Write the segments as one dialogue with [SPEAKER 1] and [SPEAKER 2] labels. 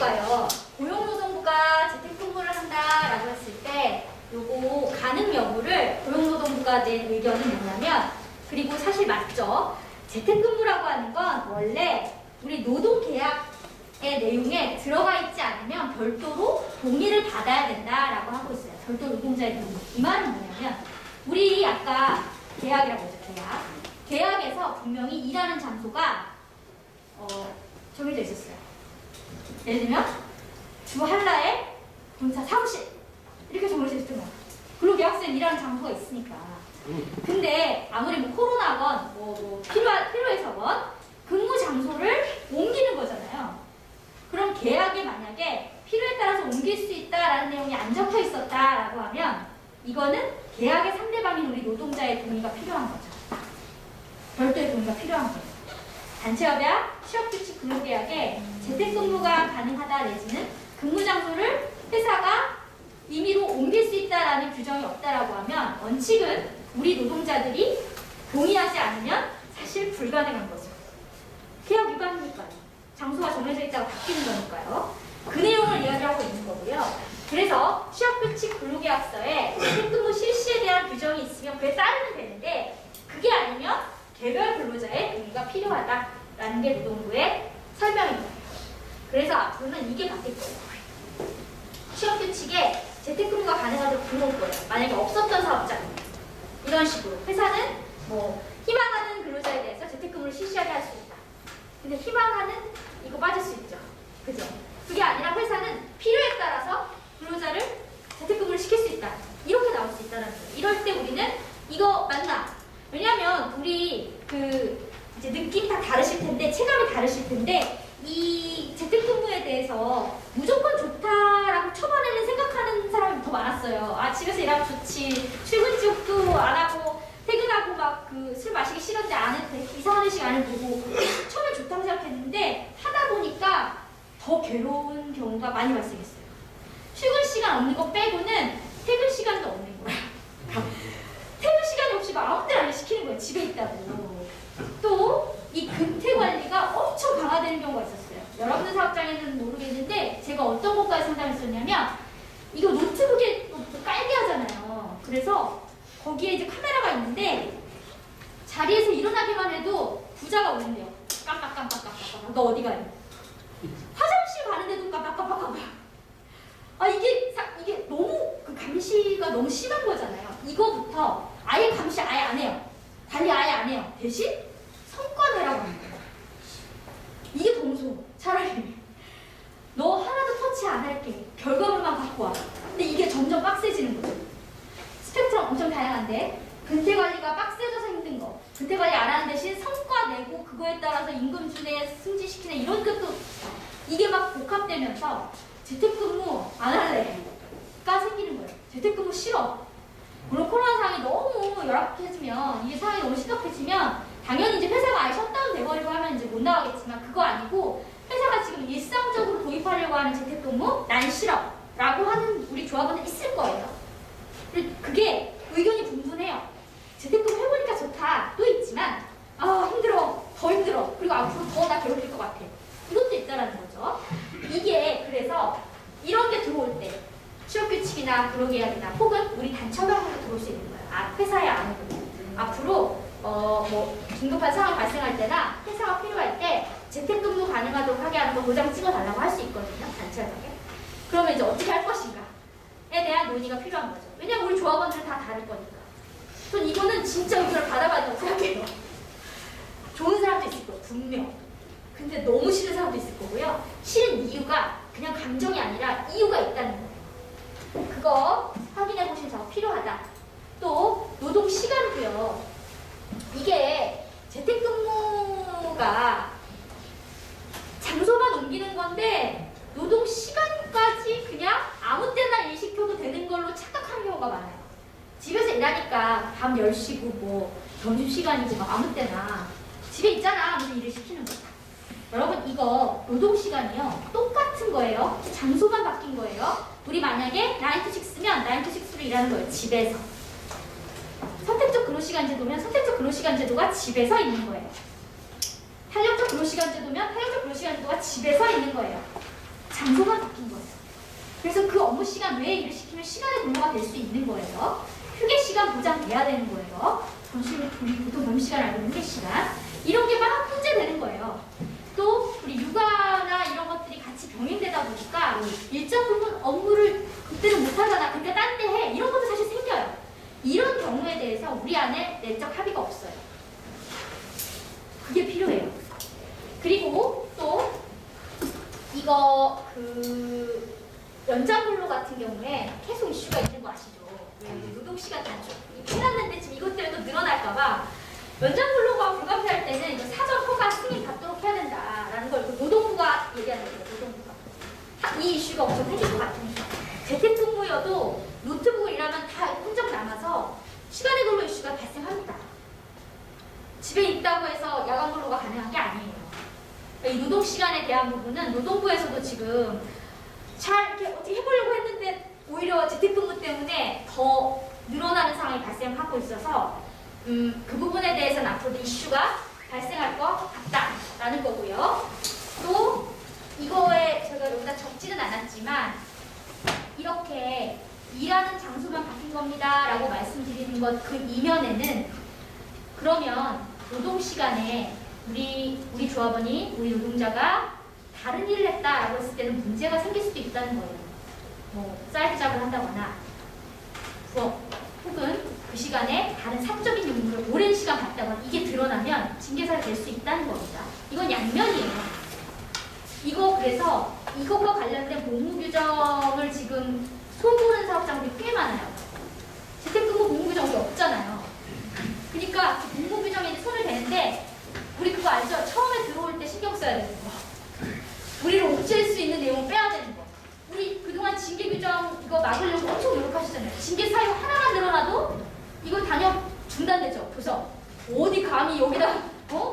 [SPEAKER 1] 볼까요? 고용노동부가 재택근무를 한다라고 했을 때 요거 가능 여부를 고용노동부가 낸 의견은 뭐냐면, 그리고 사실 맞죠? 재택근무라고 하는 건 원래 우리 노동계약의 내용에 들어가 있지 않으면 별도로 동의를 받아야 된다라고 하고 있어요. 별도 노동자의 동의. 이 말은 뭐냐면, 우리 아까 계약이라고 했죠. 계약에서 분명히 일하는 장소가 정해져 있었어요. 예를 들면 주 한라에 본사 사무실 이렇게 정해져 있던 거야. 그리고 계약서에 일하는 장소가 있으니까. 근데 아무리 뭐 코로나건 뭐 필요해서건 근무 장소를 옮기는 거잖아요. 그럼 계약에 만약에 필요에 따라서 옮길 수 있다라는 내용이 안 적혀 있었다라고 하면 이거는 계약의 상대방인 우리 노동자의 동의가 필요한 거죠. 별도의 동의가 필요한 거예요. 단체협약, 취업규칙 근로계약에 재택근무가 가능하다 내지는 근무 장소를 회사가 임의로 옮길 수 있다라는 규정이 없다라고 하면 원칙은 우리 노동자들이 동의하지 않으면 사실 불가능한 거죠. 계약 위반이니까요. 장소가 정해져 있다고 바뀌는 거니까요. 그 내용을 이야기하고 있는 거고요. 그래서 취업규칙 근로계약서에 재택근무 실시에 대한 규정이 있으면 그에 따르면 되는데, 그게 아니면 개별 근로자의 동의가 필요하다라는 게 노동부의 설명입니다. 그래서 앞으로는 이게 바뀔 거예요. 취업규칙에 재택근무가 가능하도록 들어올 거예요. 만약에 없었던 사업자 이런 식으로 회사는 뭐 희망하는 근로자에 대해서 재택근무를 실시하게 할 수 있다. 근데 희망하는 이거 빠질 수 있죠. 그죠? 그게 아니라 회사는 필요에 따라서 근로자를 재택근무를 시킬 수 있다. 이렇게 나올 수 있다는 거예요. 이럴 때 우리는 이거 맞나? 왜냐면 우리 이제 느낌이 다 다르실 텐데, 체감이 다르실 텐데, 이 재택근무에 대해서 무조건 좋다라고 초반에는 생각하는 사람이 더 많았어요. 아, 집에서 일하면 좋지. 출근 지옥도 안 하고, 퇴근하고 막 술 마시기 싫은데 안 해도 돼. 이상한 의식 안 해도 되고. 처음에 좋다고 생각했는데, 하다 보니까 더 괴로운 경우가 많이 발생했어요. 출근 시간 없는 거 빼고는 퇴근 시간도 없는 거야. 퇴근 시간이 없이 막 아무 데나 안 시키는 거예요. 집에 있다고. 또 이 근태 관리가 엄청 강화되는 경우가 있었어요. 여러분들 사업장에는 모르겠는데 제가 어떤 곳까지 상담했었냐면, 이거 노트북에 깔게 하잖아요. 그래서 거기에 이제 카메라가 있는데 자리에서 일어나기만 해도 부자가 오는데요. 깜빡깜빡깜빡. 너 어디 가니? 화장실 가는데도 깜빡깜빡깜빡. 아, 이게 너무 감시가 너무 심한 거잖아요. 이거부터 아예 감시 아예 안 해요. 관리 아예 안 해요. 대신 성과 내라고 합니다. 이게 더 무서워. 차라리 너 하나도 터치 안 할게. 결과물만 갖고 와. 근데 이게 점점 빡세지는 거죠. 스펙트럼 엄청 다양한데 근태 관리가 빡세져서 힘든 거. 근태 관리 안 하는 대신 성과 내고 그거에 따라서 임금 주네, 승진시키네 이런 것도 이게 막 복합되면서 재택근무 안 할래가 생기는 거예요. 재택근무 싫어. 물론 코로나 상황이 너무 열악해지면, 이게 상황이 너무 심각해지면 당연히 이제 회사가 아예 셧다운 돼버리고 하면 이제 못 나가겠지만, 그거 아니고 회사가 지금 일상적으로 도입하려고 하는 재택근무 난 싫어 라고 하는 우리 조합원들 있을 거예요. 그게 의견이 분분해요. 재택근무 해보니까 좋다 또 있지만, 아 힘들어, 더 힘들어, 그리고 앞으로 더 나 괴롭힐 것 같아, 이것도 있다라는 거죠. 이게 그래서 이런 게 들어올 때 취업규칙이나 근로계약이나 혹은 우리 단체협약으로 들어올 수 있는 거예요. 아, 회사에 안으로 앞으로 뭐 긴급한 상황이 발생할 때나 회사가 필요할 때 재택근무 가능하도록 하게 하는 거 도장 찍어달라고 할 수 있거든요. 단체협약에. 그러면 이제 어떻게 할 것인가에 대한 논의가 필요한 거죠. 왜냐면 우리 조합원들은 다 다를 거니까. 전 이거는 진짜 의견을 받아봐야 된다고 생각해요. 좋은 사람도 있을 거예요. 분명. 근데 너무 싫은 사람도 있을 거고요. 싫은 이유가 그냥 감정이 아니라 이유가 있다는 거예요. 그거 확인해 보신 점 필요하다. 또 노동 시간도요. 이게 재택근무가 장소만 옮기는 건데 노동 시간까지 그냥 아무 때나 일 시켜도 되는 걸로 착각하는 경우가 많아요. 집에서 일하니까 밤 10시고 뭐 점심시간이고 막 아무 때나 집에 있잖아 하면서 일을 시키는 거야. 여러분, 이거 노동시간이요 똑같은 거예요. 장소만 바뀐 거예요. 우리 만약에 9to6면 9to6로 일하는 거예요. 집에서. 선택적 근로시간 제도면 선택적 근로시간 제도가 집에서 있는 거예요. 탄력적 근로시간 제도면 탄력적 근로시간 제도가 집에서 있는 거예요. 장소가 바뀐 거예요. 그래서 그 업무 시간 외에 일을 시키면 시간의 근로가 될 수 있는 거예요. 휴게 시간 보장돼야 되는 거예요. 우리 보통 점심시간 알고 있는 휴게 시간. 이런 게 막 문제되는 거예요. 또 우리 육아나 이런 것들이 같이 병행되다 보니까 일정 부분 업무를 그때는 못하잖아. 그러니까 딴 데 해. 이런 것도 사실 생겨요. 이런 경우에 대해서 우리 안에 내적 합의가 없어요. 그게 필요해요. 그리고 또 이거 연장 근로 같은 경우에 계속 이슈가 있는 거 아시죠? 노동시간 단축. 해놨는데 지금 이것 때문에 또 늘어날까봐 연장 근로가 불가피할 때는 이거 사전 허가 승인 받도록 해야 된다라는 걸 노동부가 얘기하는 거예요. 노동부가. 이 이슈가 엄청 생길 것 같으니까. 재택근무여도 노트북을 일하면 다 흔적 남아서 시간의 근로 이슈가 발생합니다. 집에 있다고 해서 야간 근로가 가능한 게 아니에요. 이 노동 시간에 대한 부분은 노동부에서도 지금 잘 이렇게 어떻게 해보려고 했는데 오히려 재택근무 때문에 더 늘어나는 상황이 발생하고 있어서 그 부분에 대해서는 앞으로도 이슈가 발생할 것 같다라는 거고요. 또 이거에 제가 여기다 적지는 않았지만 이렇게 일하는 장소만 바뀐 겁니다 라고 말씀드리는 것 그 이면에는 그러면 노동 시간에 우리 조합원이 우리 노동자가 다른 일을 했다라고 했을 때는 문제가 생길 수도 있다는 거예요. 뭐 사이드 잡을 한다거나 혹은 그 시간에 다른 사적인 용무를 오랜 시간 봤다거나 이게 드러나면 징계사가 될 수 있다는 겁니다. 이건 양면이에요. 이거 그래서 이것과 관련된 복무 규정을 지금 소구하는 사업장들이 꽤 많아요. 재택근무 복무 규정이 없잖아요. 그러니까 그 복무 규정에 손을 대는데 우리 그거 알죠? 처음에 들어올 때 신경 써야 되는 거. 우리를 옥죄할 수 있는 내용을 빼야 되는 거. 우리 그동안 징계 규정 이거 막으려고 엄청 노력하시잖아요. 징계 사유 하나만 늘어나도 이거 단협 중단되죠. 그래서 어디 감히 여기다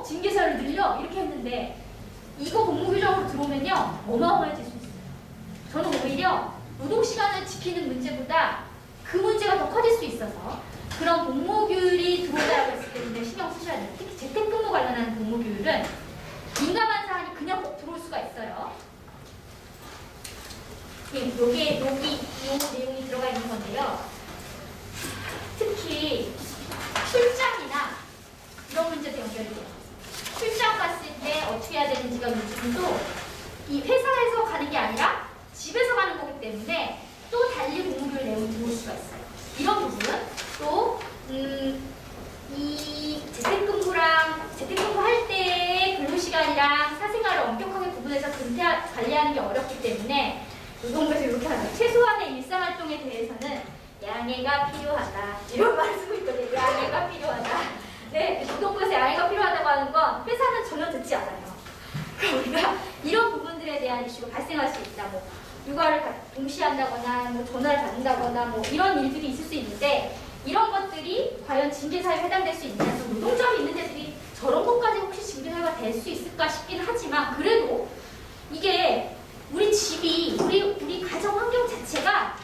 [SPEAKER 1] 징계 사유를 늘려 이렇게 했는데 이거 복무 규정으로 들어오면요 어마어마해질 수 있어요. 저는 오히려 노동 시간을 지키는 문제보다 그 문제가 더 커질 수 있어서 그런 복무규율이 들어오다라고 했을 때 굉장히 신경 쓰셔야 돼요. 특히 재택근무 관련한 복무규율은 민감한 사안이 그냥 꼭 들어올 수가 있어요. 여기 내용이 들어가 있는 건데요. 특히 출장이나 이런 문제도 연결이 돼요. 출장 갔을 때 어떻게 해야 되는지가 요즘도 이 회사에서 가는 게 아니라 집에서 가는 거기 때문에 또 달리 복무규율 내용이 들어올 수가 있어요. 이런 부분 또 이 재택근무 할 때의 근로시간이랑 사생활을 엄격하게 구분해서 관리하는 게 어렵기 때문에 노동부에서 이렇게 하죠. 최소한의 일상활동에 대해서는 양해가 필요하다. 이런 말을 쓰고 있거든요. 양해가 필요하다. 네, 노동부에서 양해가 필요하다고 하는 건 회사는 전혀 듣지 않아요. 그러니까 이런 부분들에 대한 이슈가 발생할 수 있다. 뭐 육아를 동시에 한다거나 뭐 전화를 받는다거나 뭐 이런 일들이 있을 수 있는데 이런 것들이 과연 징계사유에 해당될 수 있느냐. 노동점이 있는 데들이 저런 것까지 혹시 징계사유가 될 수 있을까 싶긴 하지만 그래도 이게 우리 집이 우리 가정 환경 자체가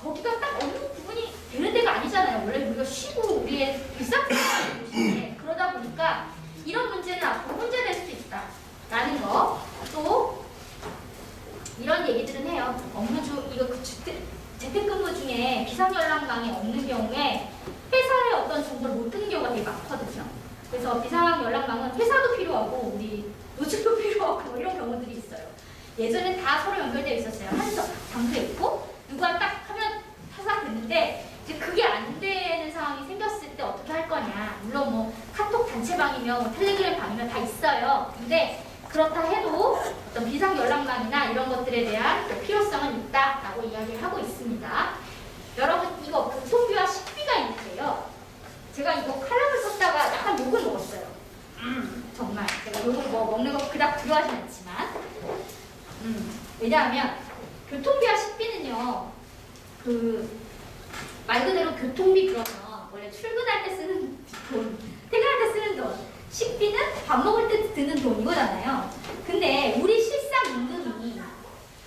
[SPEAKER 1] 거기가 딱 어느 부분이 되는 데가 아니잖아요. 원래 우리가 쉬고 우리의 일상생활을 곳인데 그러다 보니까 이런 문제는 앞으로 문제될 수도 있다라는 거. 또 이런 얘기들은 해요. 이거 재택근무 중에 비상연락망이 없는 경우에 회사에 어떤 정보를 못 듣는 경우가 되게 많거든요. 그래서 비상연락망은 회사도 필요하고 우리 노직도 필요하고 뭐 이런 경우들이 있어요. 예전엔 다 서로 연결되어 있었어요. 한 장소에 있고 누가 딱 하면 타사됐는데 이제 그게 안 되는 상황이 생겼을 때 어떻게 할 거냐. 물론 뭐 카톡 단체방이면 뭐 텔레그램 방이면 다 있어요. 근데 그렇다 해도 어떤 비상연락망이나 이런 것들에 대한 필요성은 있다라고 이야기를 하고 있습니다. 여러분 이거 교통비와 식비가 있는데요. 제가 이거 칼럼을 썼다가 약간 욕을 먹었어요. 정말 제가 욕을 먹는 거 그닥 두려워하진 않지만 왜냐하면 교통비와 식비는요. 말 그대로 교통비 그러면 원래 출근할 때 쓰는 돈, 퇴근할 때 쓰는 돈, 식비는 밥 먹을 때 드는 돈 이거잖아요. 근데 우리 실상 임금이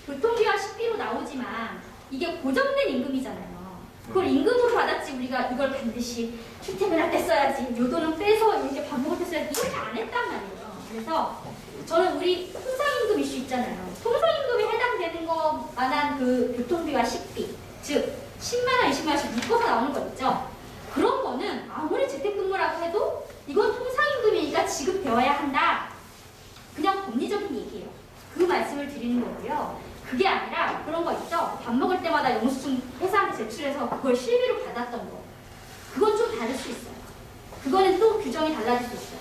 [SPEAKER 1] 교통비와 식비로 나오지만 이게 고정된 임금이잖아요. 그걸 임금으로 받았지 우리가 이걸 반드시 출퇴근할 때 써야지 요 돈은 빼서 이제 밥 먹을 때 써야지 이렇게 안 했단 말이에요. 그래서 저는 우리 통상임금 이슈 있잖아요. 통상임금에 해당되는 거 말씀드렸던 그 교통비와 식비, 즉 10만 원, 20만 원씩 묶어서 나오는 거 있죠. 그런 거는 아무리 재택근무라고 해도 이건 통상임금이니까 지급되어야 한다. 그냥 법리적인 얘기예요. 그 말씀을 드리는 거고요. 그게 아니라 그런 거 있죠. 밥 먹을 때마다 영수증 회사한테 제출해서 그걸 실비로 받았던 거. 그건 좀 다를 수 있어요. 그거는 또 규정이 달라질 수 있어요.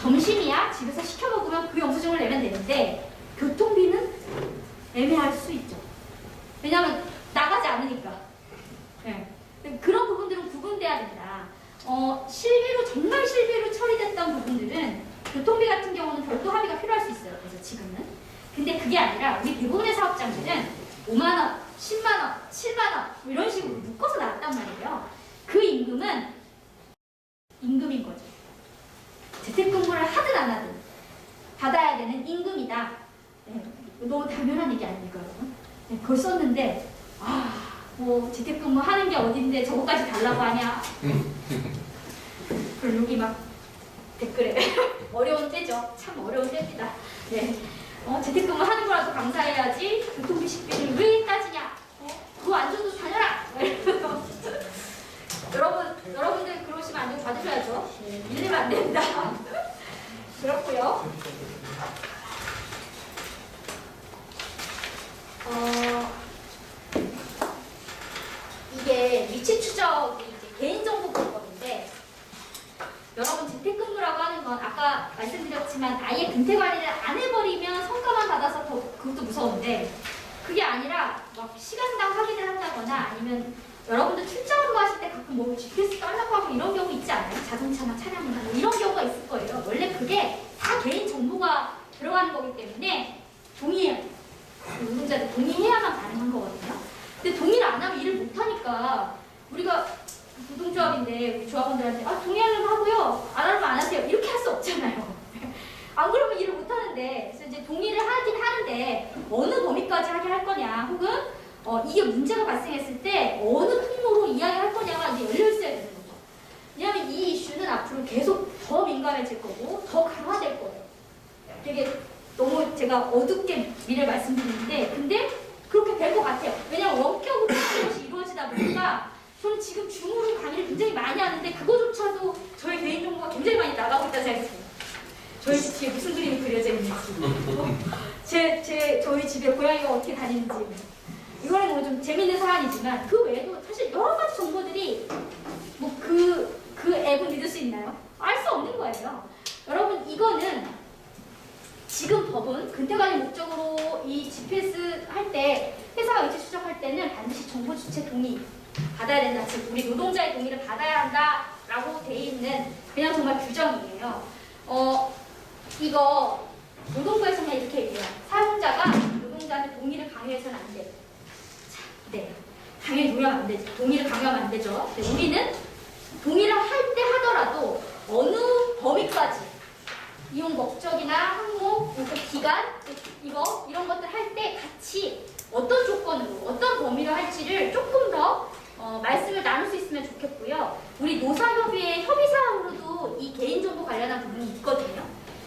[SPEAKER 1] 점심이야 집에서 시켜 먹으면 그 영수증을 내면 되는데 교통비는 애매할 수 있죠. 왜냐하면 나가지 않으니까. 네. 그런 부분들은 구분돼야 된다. 실비로 정말 실비로 처리됐던 부분들은 교통비 같은 경우는 별도 합의가 필요할 수 있어요. 그래서 지금은. 근데 그게 아니라 우리 대부분의 사업장들은 5만 원, 10만 원, 7만 원 이런 식으로 묶어서 나왔단 말이에요. 그 임금은 임금인 거죠. 재택근무를 하든 안 하든 받아야 되는 임금이다. 네, 너무 당연한 얘기 아닙니까, 여러분? 네, 그걸 썼는데 뭐 재택근무 하는 게 어딘데 저거까지 달라고 하냐? 그럼 여기 막 댓글에 어려운 때죠. 참 어려운 때입니다. 네, 재택근무 하는 거라도 감사해야지 교통비 식비를 왜 따지냐? 그거 안 줘도 다녀라! 여러분들 그러시면 안 되고 받으셔야죠. 네, 밀리면 안 됩니다. 그렇고요. 이게 위치 추적이 이제 개인정보보호법인데 여러분 재택근무라고 하는 건 아까 말씀드렸지만 아예 근태 관리를 안 해버리면 성과만 받아서 더 그것도 무서운데 그게 아니라 막 시간당 확인을 한다거나 아니면 여러분들 출장 근무하실 때 가끔 뭐 GPS 깔라고 하고 이런 경우 있지 않아요? 자동차나 차량이나 뭐 이런 경우가 있을 거예요. 원래 그게 다 개인 정보가 들어가는 거기 때문에 동의해요. 노동자들 동의해야만 가능한 거거든요. 근데 동의를 안 하면 일을 못 하니까 우리가 노동조합인데 우리 조합원들한테 동의하려면 하고요. 안 하려면 안 하세요. 이렇게 할 수 없잖아요. 안 그러면 일을 못 하는데 그래서 이제 동의를 하긴 하는데 어느 범위까지 하게 할 거냐 혹은 이게 문제가 발생했을 때 어느 통로로 이야기할 거냐가 이제 열려 있어야 되는 거죠. 왜냐하면 이 이슈는 앞으로 계속 더 민감해질 거고 더 강화될 거예요. 되게 너무 제가 어둡게 미래 말씀드리는데 근데 그렇게 될 것 같아요. 왜냐하면 원격으로 것이 이루어지다 보니까 저는 지금 줌으로 강의를 굉장히 많이 하는데 그거조차도 저의 개인정보가 굉장히 많이 나가고 있다는 생각이 들어요. 저희 집 뒤에 무슨 그림이 그려져 있는지 저희 집에 고양이가 어떻게 다니는지 이거는 뭐 좀 재밌는 사안이지만 그 외에도 사실 여러 가지 정보들이 뭐 그 앱을 믿을 수 있나요? 알 수 없는 거예요. 여러분 이거는 지금 법은 근태관리 목적으로 이 GPS 할 때 회사가 위치 추적할 때는 반드시 정보 주체 동의 받아야 된다. 즉 우리 노동자의 동의를 받아야 한다라고 돼 있는 그냥 정말 규정이에요. 이거 노동부에서는 이렇게 얘기해요. 사용자가 노동자한테 동의를 강요해서는 안 돼. 네, 당연히 동의하면 안 되죠. 동의를 강요하면 안 되죠. 근데 우리는 동의를 할 때 하더라도 어느 범위까지 이용 목적이나 항목, 기간, 이런 것들 할 때 같이 어떤 조건으로, 어떤 범위로 할지를 조금 더 말씀을 나눌 수 있으면 좋겠고요. 우리 노사협의회 협의사항으로도 이 개인정보 관련한 부분이 있거든요.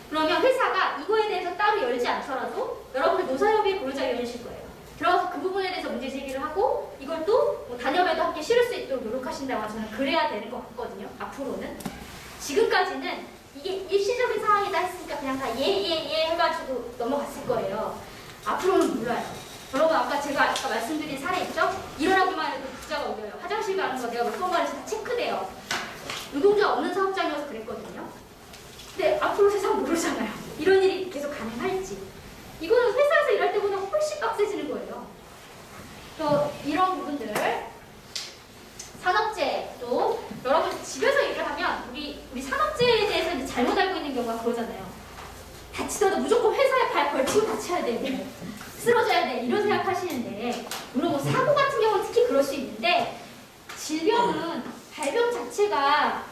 [SPEAKER 1] 그러면 회사가 이거에 대해서 따로 열지 않더라도 여러분들 노사협의회 근로자위원회실 거예요. 들어가서 그 부분에 대해서 문제 제기를 하고 이걸 또 단협에도 함께 실을 수 있도록 노력하신다고 저는 그래야 되는 것 같거든요. 앞으로는. 지금까지는 이게 일시적인 상황이다 했으니까 그냥 다 예 해가지고 넘어갔을 거예요. 앞으로는 몰라요. 여러분 제가 아까 말씀드린 사례 있죠? 일어나기만 해도 부자가 오려요. 화장실 가는 거 내가 몇 번 가는지 다 체크돼요. 노동자 없는 사업장이어서 그랬거든요. 근데 앞으로 세상 모르잖아요. 이런 일이 계속 가능할지. 이거는 회사에서 일할 때보다 훨씬 빡세지는 거예요. 또 이런 부분들 산업재해도 여러분 집에서 일을 하면 우리 산업재해에 대해서 이제 잘못 알고 있는 경우가 그러잖아요. 다치더라도 무조건 회사에 발 걸치고 다쳐야 돼. 쓰러져야 돼. 이런 생각하시는데 물론 뭐 사고 같은 경우는 특히 그럴 수 있는데 질병은 발병 자체가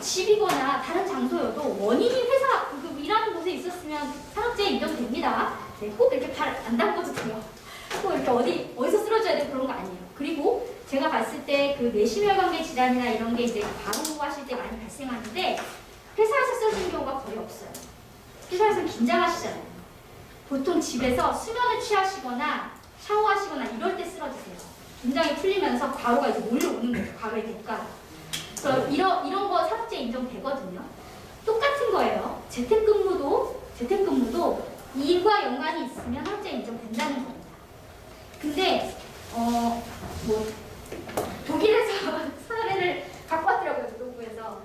[SPEAKER 1] 집이거나 다른 장소여도 원인이 회사 일하는 곳에 있었으면 산업재해 인정됩니다. 네, 꼭 이렇게 발 안 담궈도 돼요. 꼭 이렇게 어디서 쓰러져야 돼 그런 거 아니에요. 그리고 제가 봤을 때 그 뇌심혈관계 질환이나 이런 게 이제 바로 하실 때 많이 발생하는데 회사에서 쓰러지는 경우가 거의 없어요. 회사에서는 긴장하시잖아요. 보통 집에서 수면을 취하시거나 샤워하시거나 이럴 때 쓰러지세요. 긴장이 풀리면서 과로가 이제 몰려오는 거죠. 과로의 대가가. 그래서 이런 거 사업체 인정되거든요. 똑같은 거예요. 재택근무도 일과 연관이 있으면 사업체 인정된다는 겁니다. 근데 뭐 독일에서 사례를 갖고 왔더라고요. 노동부에서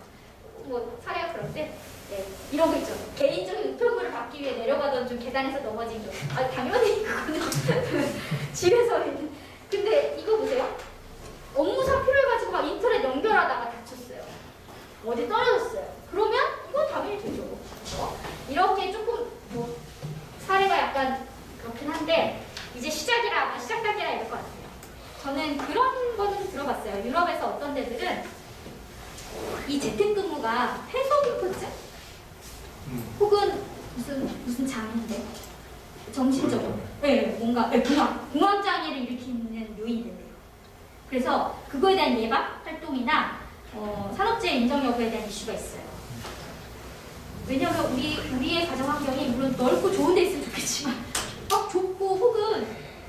[SPEAKER 1] 뭐 사례가 그럴 때 네, 이런 거 있죠. 개인적인 우편물을 받기 위해 내려가던 중 계단에서 넘어진 경. 아 당연히 그거는 집에서 있는. 근데 이거 보세요. 업무상 필요해 가지고 막 인터넷 연결하다가 다쳤어요. 어디 떨어졌어요. 그러면 이건 당연히 되죠. 그렇죠? 이렇게 조금 뭐 사례가 약간 그렇긴 한데 이제 시작 단계라 이럴 것 같아요. 저는 그런 거는 들어봤어요. 유럽에서 어떤 데들은 이 재택근무가 폐소공포증 혹은 무슨 장애인데 정신적으로 뭔가 공황 장애를 일으키는 요인이 된대요. 그래서 그거에 대한 예방 활동이나 산업재해 인정 여부에 대한 이슈가 있어요. 왜냐하면 우리의 가정 환경이 물론 넓고 좋은 데 있으면 좋겠지만 막 좁고 혹은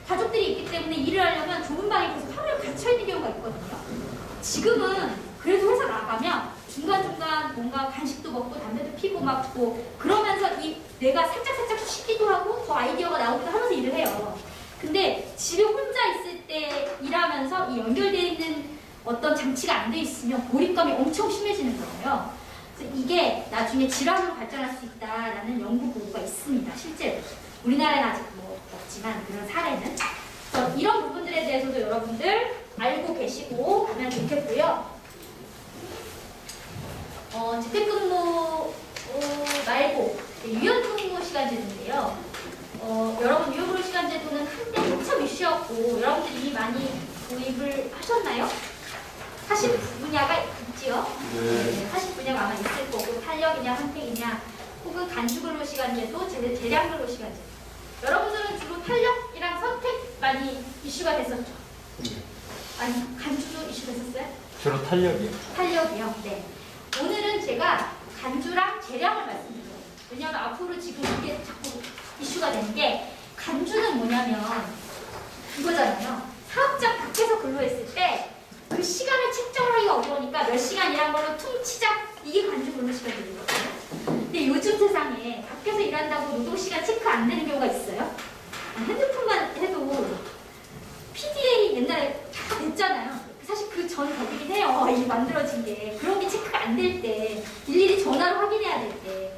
[SPEAKER 1] 가족들이 있기 때문에 일을 하려면 좁은 방에 계속 하루에 갇혀 있는 경우가 있거든요. 지금은 그래도 회사 나가면 중간중간 뭔가 간식도 먹고 담배도 피고 막고 그러면서 내가 살짝 쉬기도 하고 더 아이디어가 나오기도 하면서 일을 해요. 근데 집에 혼자 있을 때 일하면서 이 연결되어 있는 어떤 장치가 안 돼 있으면 고립감이 엄청 심해지는 거예요. 그래서 이게 나중에 질환으로 발전할 수 있다라는 연구 보고가 있습니다. 실제로. 우리나라에는 아직 뭐 없지만 그런 사례는. 그래서 이런 부분들에 대해서도 여러분들 알고 계시고 가면 좋겠고요. 재택근무 말고 유연근무 시간제도인데요. 여러분 유연근무 시간제도는 한때 한참 이슈였고 여러분들이 이미 많이 도입을 하셨나요? 하실 분야가 있지요? 네. 하실 분야가 아마 있을 거고 탄력이냐 선택이냐 혹은 간주근로시간제도, 재량근로시간제도. 여러분들은 주로 탄력이랑 선택 많이 이슈가 됐었죠? 아니 간주도 이슈됐었어요?
[SPEAKER 2] 주로 탄력이요.
[SPEAKER 1] 탄력이요? 네. 오늘은 제가 간주랑 재량을 말씀드려요. 왜냐하면 앞으로 지금 이게 자꾸 이슈가 되는 게 간주는 뭐냐면 이거잖아요. 사업장 밖에서 근로했을 때 그 시간을 책정하기가 어려우니까 몇 시간이란 걸로 퉁치자 이게 간주 근로 시간이거든요. 근데 요즘 세상에 밖에서 일한다고 노동시간 체크 안 되는 경우가 있어요. 핸드폰만 해도 PDA 옛날에 다 됐잖아요. 사실 그 전 법이긴 해요. 이 만들어진 게. 그런 게 체크가 안 될 때, 일일이 전화로 확인해야 될 때.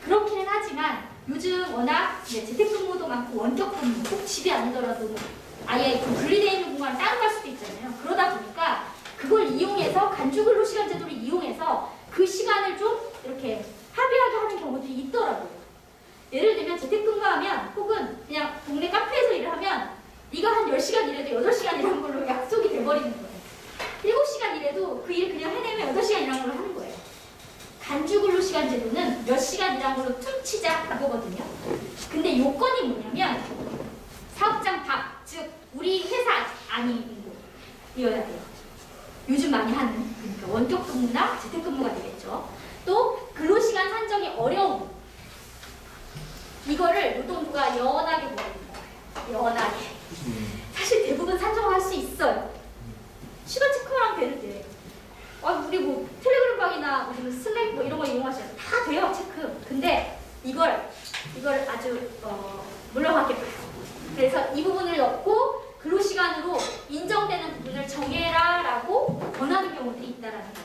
[SPEAKER 1] 그렇기는 하지만 요즘 워낙 재택근무도 많고 원격근무, 꼭 집이 아니더라도 아예 그 분리되어 있는 공간을 따로 갈 수도 있잖아요. 그러다 보니까 그걸 이용해서 간주근로시간제도를 이용해서 그 시간을 좀 이렇게 합의하게 하는 경우들이 있더라고요. 예를 들면 재택근무하면 혹은 그냥 동네 카페에서 일을 하면 네가 한 10시간 일해도 8시간 일한 걸로 약속이 돼버리는 거예요. 7시간 일해도 그 일 그냥 해내면 8시간 일한 걸로 하는 거예요. 간주근로시간제도는 몇 시간 일한 걸로 퉁치자 이거거든요. 근데 요건이 뭐냐면 사업장 밖, 즉 우리 회사 아닌 곳이어야 돼요. 요즘 많이 하는 그러니까 원격근무나 재택근무가 되겠죠. 또 근로시간 산정이 어려움. 이거를 노동부가 연하게 보여줍니다. 연하게. 사실 대부분 산정할 수 있어요. 시간 체크만 하면 되는데. 우리 뭐 텔레그램방이나 무슨 슬랙 뭐 이런 거 이용하시면 다 돼요, 체크. 근데 이걸 아주 물러가게 봐요. 그래서 이 부분을 넣고 근로시간으로 인정되는 부분을 정해라라고 권하는 경우들이 있다라는 거죠.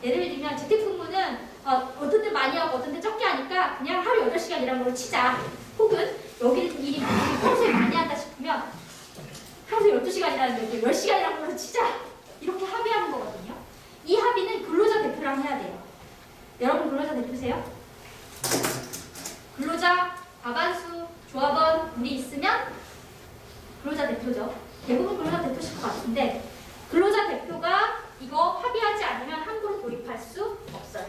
[SPEAKER 1] 예를 들면 재택근무는 어떤 데 많이 하고 어떤 데 적게 하니까 그냥 하루 8시간 일한 걸로 치자. 혹은 여기는 일이 평소에 많이 한다 싶으면 평소에 12시간 일하는데 10시간 일한 걸로 치자. 이렇게 합의하는 거거든요. 이 합의는 근로자 대표랑 해야 돼요. 여러분 근로자 대표세요? 근로자, 과반수, 조합원, 우리 있으면 근로자 대표죠. 대부분 근로자 대표실 것 같은데 근로자 대표가 이거 합의하지 않으면 함부로 도입할 수 없어요.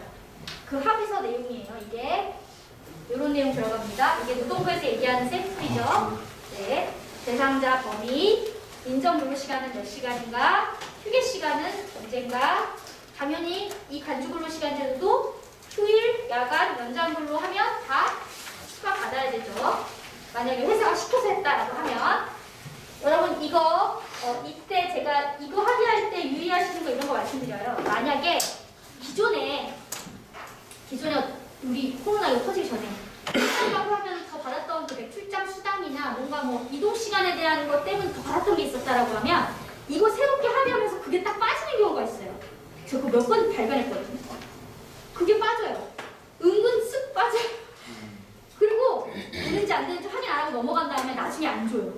[SPEAKER 1] 그 합의서 내용이에요. 이게 이런 내용 들어갑니다. 이게 노동부에서 얘기하는 샘플이죠. 네, 대상자 범위, 인정 근로시간은 몇 시간인가, 휴게시간은 언젠가. 당연히 이 간주근로시간제도도 휴일, 야간, 연장근로 하면 다 추가 받아야 되죠. 만약에 회사가 시켜서 했다라고 하면 여러분 이거 이때 제가 이거 합의할 때 유의하시는 거 이런 거 말씀드려요. 만약에 기존에 우리 코로나 이거 터지기 전에 출장을 하면서 받았던 그 출장 수당이나 뭔가 뭐 이동 시간에 대한 것 때문에 더 받았던 게 있었다라고 하면 이거 새롭게 합의하면서 그게 딱 빠지는 경우가 있어요. 저 그거 몇 번 발견했거든요. 그게 빠져요. 은근 쓱 빠져요. 그리고 되는지 안 되는지 확인 안 하고 넘어간 다음에 나중에 안 줘요.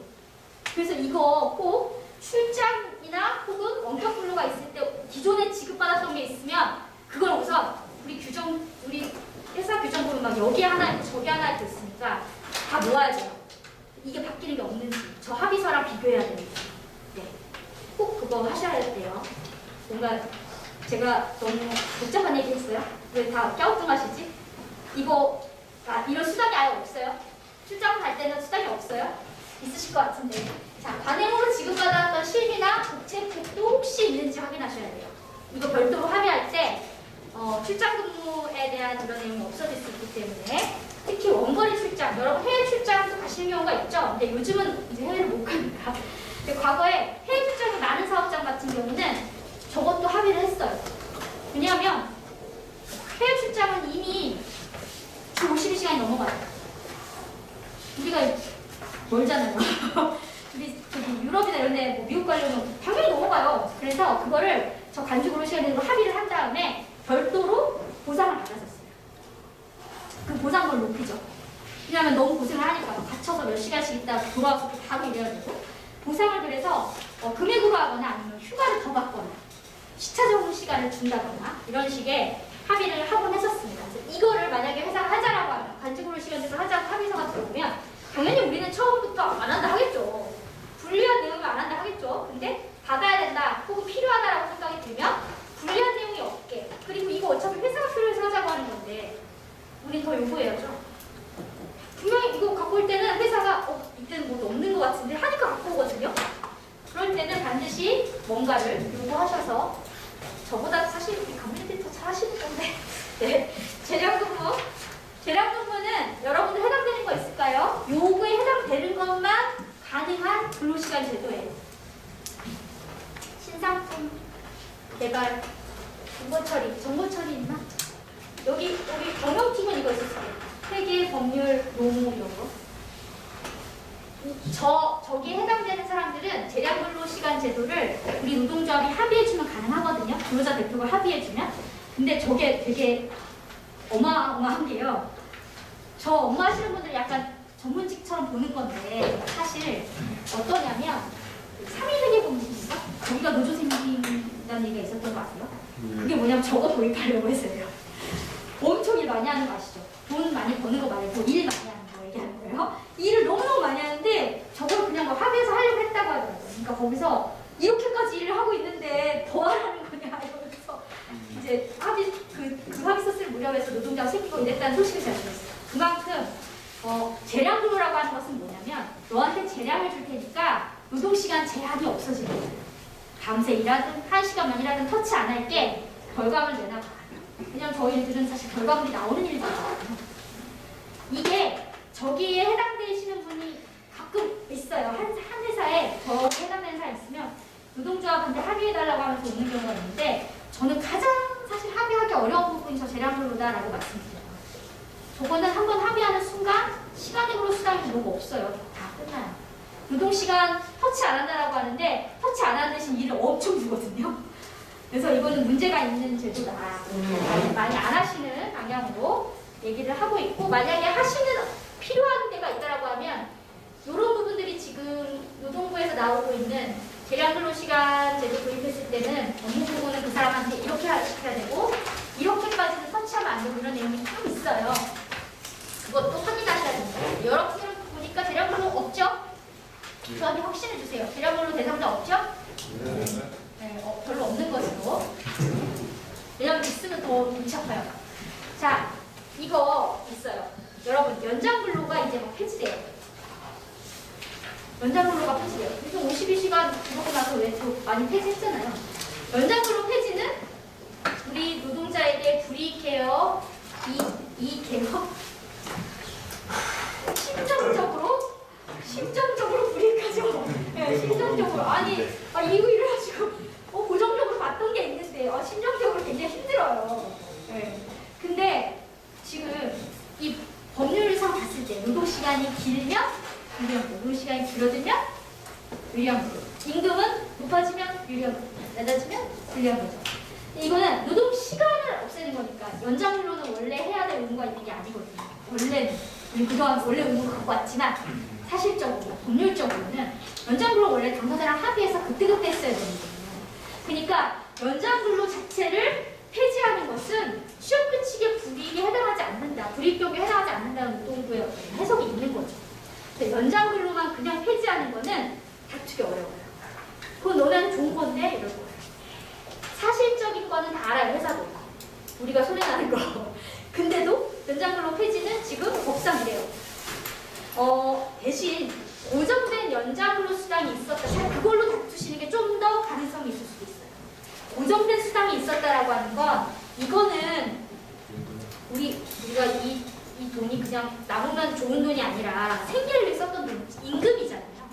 [SPEAKER 1] 그래서 이거 꼭 출장이나 혹은 원격 근로가 있을 때 기존에 지급받았던 게 있으면 그걸 우선 우리 회사 규정 보면 막 여기 하나 있고 저기 하나 있고 있으니까 다 모아야 돼요. 이게 바뀌는 게 없는지 저 합의서랑 비교해야 됩니다. 네, 꼭 그거 하셔야 돼요. 뭔가 제가 너무 복잡한 얘기 했어요? 왜 다 갸우뚱하시지? 이런 수당이 아예 없어요? 출장 갈 때는 수당이 없어요? 있으실 것 같은데. 자, 관행으로 지급받았던 실비나 복지 혜택도 혹시 있는지 확인하셔야 돼요. 이거 별도로 합의할 때 출장 근무에 대한 그런 내용이 없어질 수 있기 때문에 특히 원거리 출장, 여러분 해외 출장도 가시는 경우가 있죠? 근데 요즘은 이제 해외를 못 가니까. 근데 과거에 해외 출장이 많은 사업장 같은 경우는 저것도 합의를 했어요. 왜냐하면 해외 출장은 이미 주 52시간이 넘어가요. 우리가 멀잖아요. 우리 저기 유럽이나 이런 데 미국 가려면 당연히 넘어가요. 그래서 그거를 저 간주근로 시간으로 합의를 한 다음에 별도로 보상을 받았었어요. 그 보상금을 높이죠. 왜냐하면 너무 고생을 하니까 갇혀서 몇 시간씩 있다가 돌아와서 또 바로 일해야 되고 보상을 그래서 금액으로 하거나 아니면 휴가를 더 받거나 시차 적응 시간을 준다거나 이런 식의 합의를 하곤 했었습니다. 이거를 만약에 회사가 하자라고 하면 간주근로 시간에서 하자고 합의서가 들어오면 당연히 우리는 처음부터 안 한다 하겠죠. 불리한 내용을 안 한다 하겠죠. 근데 받아야 된다 혹은 필요하다라고 생각이 들면 불리한 내용이 없게 그리고 이거 어차피 회사가 필요해서 하자고 하는 건데 우린 더 요구해야죠. 분명히 이거 갖고 올 때는 회사가 이때는 뭐 없는 것 같은데 하니까 갖고 오거든요. 그럴 때는 반드시 뭔가를 요구하셔서 저보다 사실 우리 감독님들이 더 잘하시는 건데 네. 재량근무는 여러분들 해당되는 거 있을까요? 요구에 해당되는 것만 가능한 근로시간 제도예요. 신상품 개발, 정보 처리 있나? 여기 경영팀은 이거 있었어요. 회계, 법률, 노무 이런 거. 저기에 해당되는 사람들은 재량근로시간 제도를 우리 노동조합이 합의해주면 가능하거든요. 근로자 대표가 합의해주면. 근데 저게 되게 어마어마한 게요. 저 업무 하시는 분들 약간 전문직처럼 보는 건데 사실 어떠냐면 3일 회계 공식인가? 거기가 노조 생긴다는 얘기가 있었던 거 아세요? 그게 뭐냐면 저거 도입하려고 했어요. 엄청 일 많이 하는 거 아시죠? 돈 많이 버는 거 말고 일 많이 하는 거 얘기하는 거예요. 일을 너무너무 많이 하는데 저걸 그냥 뭐 합의해서 하려고 했다고 하더라고요. 그러니까 거기서 이렇게까지 일을 하고 있는데 더 하라는 거냐 이러면서 이제 그 합의서 쓸 무렵에서 노동자가 생기고 이랬다는 소식을 제가 들었어요. 그만큼 재량근로라고 하는 것은 뭐냐면 너한테 재량을 줄 테니까 노동시간 제한이 없어지는 거예요. 밤새 일하든 1시간만 일하든 터치 안 할게 결과물 내놔봐. 왜냐면 저희 일들은 사실 결과물이 나오는 일이거든요. 이게 저기에 해당되시는 분이 가끔 있어요. 한 회사에 저에 해당되는 사람이 있으면 노동조합한테 합의해달라고 하면서 오는 경우가 있는데 저는 가장 사실 합의하기 어려운 부분이 저 재량근로다라고 말씀드려요. 저거는 한번 합의하는 순간 시간으로 수당이 뭐가 없어요. 다 끝나요. 노동시간 터치 안 한다라고 하는데 터치 안 하는 대신 일을 엄청 주거든요. 그래서 이거는 문제가 있는 제도다. 많이 안 하시는 방향으로 얘기를 하고 있고 만약에 하시는 필요한 데가 있다라고 하면 이런 부분들이 지금 노동부에서 나오고 있는 재량근로시간 제도 도입했을 때는 업무 부분은 그 사람한테 이렇게 시켜야 되고 이렇게까지는 터치하면 안 되고 이런 내용이 딱 있어요. 그것도 확인하셔야 됩니다. 여러분들 보니까 재량근로 없죠? 저한테 확신해 주세요. 재량근로 대상자 없죠? 네, 별로 없는 것으로. 왜냐면 있으면 더 골치 아파요. 자, 이거 있어요. 여러분, 연장근로가 이제 막 폐지돼요. 연장근로가 폐지돼요. 요즘 52시간 그러고 나서 왜 또 많이 폐지했잖아요. 연장근로 폐지는 우리 노동자에게 불이익해요. 이익해요. 심정적으로 불이익하죠. 네, 시간이 길면 유리연금, 근로 시간이 줄어들면 유리연금. 임금은 높아지면 유리연금, 낮아지면 유리연금이죠. 이거는 노동 시간을 없애는 거니까 연장 근로는 원래 해야 될 의무가 있는 게 아니거든요. 원래는 우리 그동안 원래 의무 갖고 왔지만 사실적으로 법률적으로는 연장 근로 원래 당사자랑 합의해서 그때그때 했어야 되거든요. 그러니까 연장 근로 자체를 폐지하는 것은 취업 규칙의 불이익에 해당하지 않는다, 불이익 경우에 해당하지 않는다는 노동부의 해석이 있는 거죠. 근데 연장 근로만 그냥 폐지하는 거는 다투기 어려워요. 그거 너는 좋은 건데 이럴 거예요. 사실적인 거는 다 알아요, 회사도. 우리가 손해나는 거. 근데도 연장 근로 폐지는 지금 법상 이래요. 대신 고정된 연장 근로 수당이 있었다. 그걸로 다투시는 게 좀 더 가능성이 있을 수도 있어요. 고정된 수당이 있었다라고 하는 건 이거는 우리가 이 돈이 그냥 남으면 좋은 돈이 아니라 생계를 위해 썼던 돈, 임금이잖아요.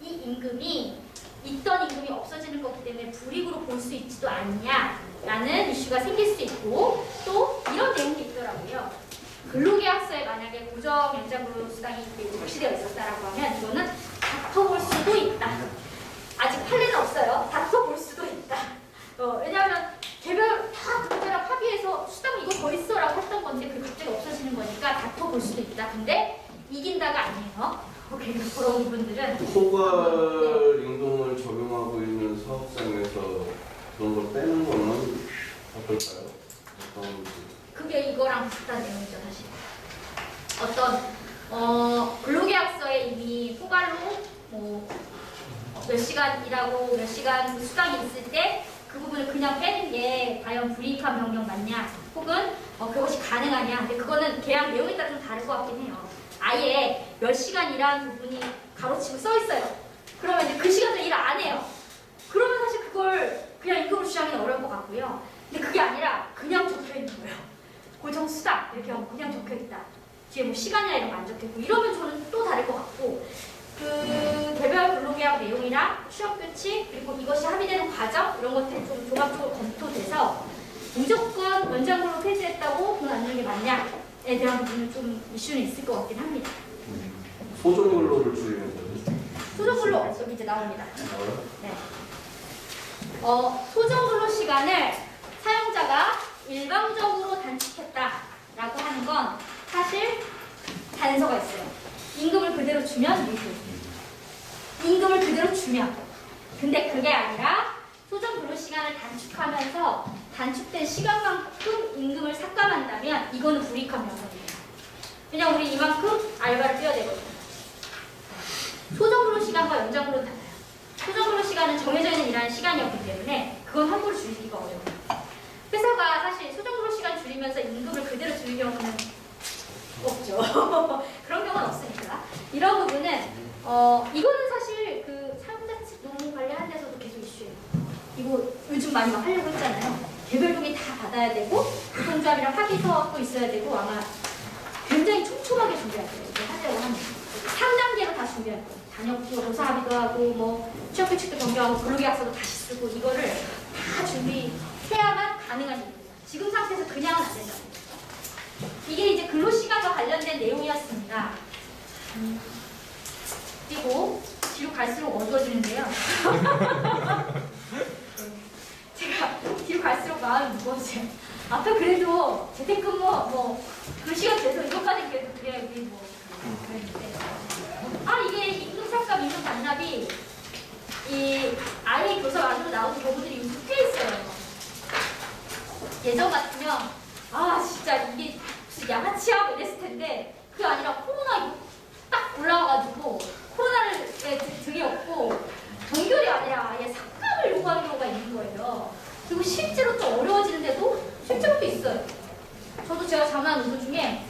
[SPEAKER 1] 이 임금이 있던 임금이 없어지는 것 때문에 불이익으로 볼 수 있지도 않냐라는 이슈가 생길 수 있고, 또 이런 내용이 있더라고요. 근로계약서에 만약에 고정 연장 근로 수당이 적시되어 있었다라고 하면 이거는 다퉈볼 수도 있다. 아직 판례는 없어요. 다퉈볼 수도 있다. 왜냐하면 개별 다 그때랑 합의해서 수당 이거 더 있어라고 했던 건데 그게 갑자기 없어지는 거니까 다퉈볼 수도 있다. 근데 이긴다가 아니에요. 그래서 그런 부분들은
[SPEAKER 2] 포괄 임금을 적용하고 있는 사업장에서 그런 걸 빼는 거는 어떨까요?
[SPEAKER 1] 그게 이거랑 비슷한 내용이죠, 사실. 근로계약서에 이미 포괄로 몇 시간 일하고 몇 시간 수당이 있을 때 그 부분을 그냥 빼는 게 과연 불이익한 명령 맞냐, 혹은 그것이 가능하냐. 근데 그거는 계약 내용에 따라 좀 다를 것 같긴 해요. 아예 몇 시간 일한 부분이 가로치고 써 있어요. 그러면 이제 그 시간도 일 안 해요. 그러면 사실 그걸 그냥 임금으로 주장하기는 어려울 것 같고요. 근데 그게 아니라 그냥 적혀 있는 거예요. 고정 수당 이렇게 하고 그냥 적혀 있다. 뒤에 뭐 시간이나 이런 거 안 적혀 있고 이러면 저는 또 다를 것 같고, 그 개별 근로계약 내용이랑 취업규칙 그리고 이것이 합의되는 과정 이런 것들이 좀 종합적으로 검토돼서 무조건 연장 근로 폐지했다고 돈 안 주는 게 맞냐에 대한 부분은 좀 이슈는 있을 것 같긴 합니다.
[SPEAKER 2] 소정 근로를 줄이는 거죠.
[SPEAKER 1] 소정 근로 여기 이제 나옵니다. 네. 소정 근로 시간을 사용자가 일방적으로 단축했다라고 하는 건 사실 단서가 있어요. 임금을 그대로 주면 유효. 임금을 그대로 주면. 근데 그게 아니라 소정 근로 시간을 단축하면서 단축된 시간만큼 임금을 삭감한다면 이거는 불이익한 명령이에요. 왜냐면 우리 이만큼 알바를 뛰어야 되거든요. 소정 근로 시간과 연장 근로는 달라요. 소정 근로 시간은 정해져 있는 일하는 시간이었기 때문에 그건 함부로 줄이기가 어려워요. 회사가 사실 소정 근로 시간 줄이면서 임금을 그대로 주는 경우는 없죠. 그런 경우는 없으니까. 이런 부분은 이거는 사실 그 사용자 측 노무 관리하는 데서도 계속 이슈예요. 이거 요즘 많이 막 하려고 했잖아요. 개별 동의 다 받아야 되고 노동조합이랑 합의서도 있어야 되고 아마 굉장히 촘촘하게 준비할 거예요. 이거 하려고 하면 3단계로 다 준비할 거예요. 단역도 조사 합의도 하고 뭐 취업 규칙도 변경하고 근로계약서도 다시 쓰고 이거를 다 준비해야만 가능한 일입니다. 지금 상태에서 그냥은 안 된다. 이게 이제 근로시간과 관련된 내용이었습니다. 그리고 뒤로 갈수록 어두워지는데요. 제가 뒤로 갈수록 마음이 무거워져요. 앞에 그래도 재택근무 그 시간 돼서 이것까지 그래도 그래야 우리 그랬는데 이게 임금삭감, 임금 반납이 이 아예 교사 안으로 나오는 경우들이 요즘 꽤 있어요. 예전 같으면 진짜 이게 무슨 양아치야 이랬을 텐데 그게 아니라 코로나 딱 올라와가지고 코로나를 등에 업고 정결이 아니라 아예 삭감을 요구하는 경우가 있는 거예요. 그리고 실제로 또 어려워지는데도 실제로 또 있어요. 저도 제가 장난 노조 중에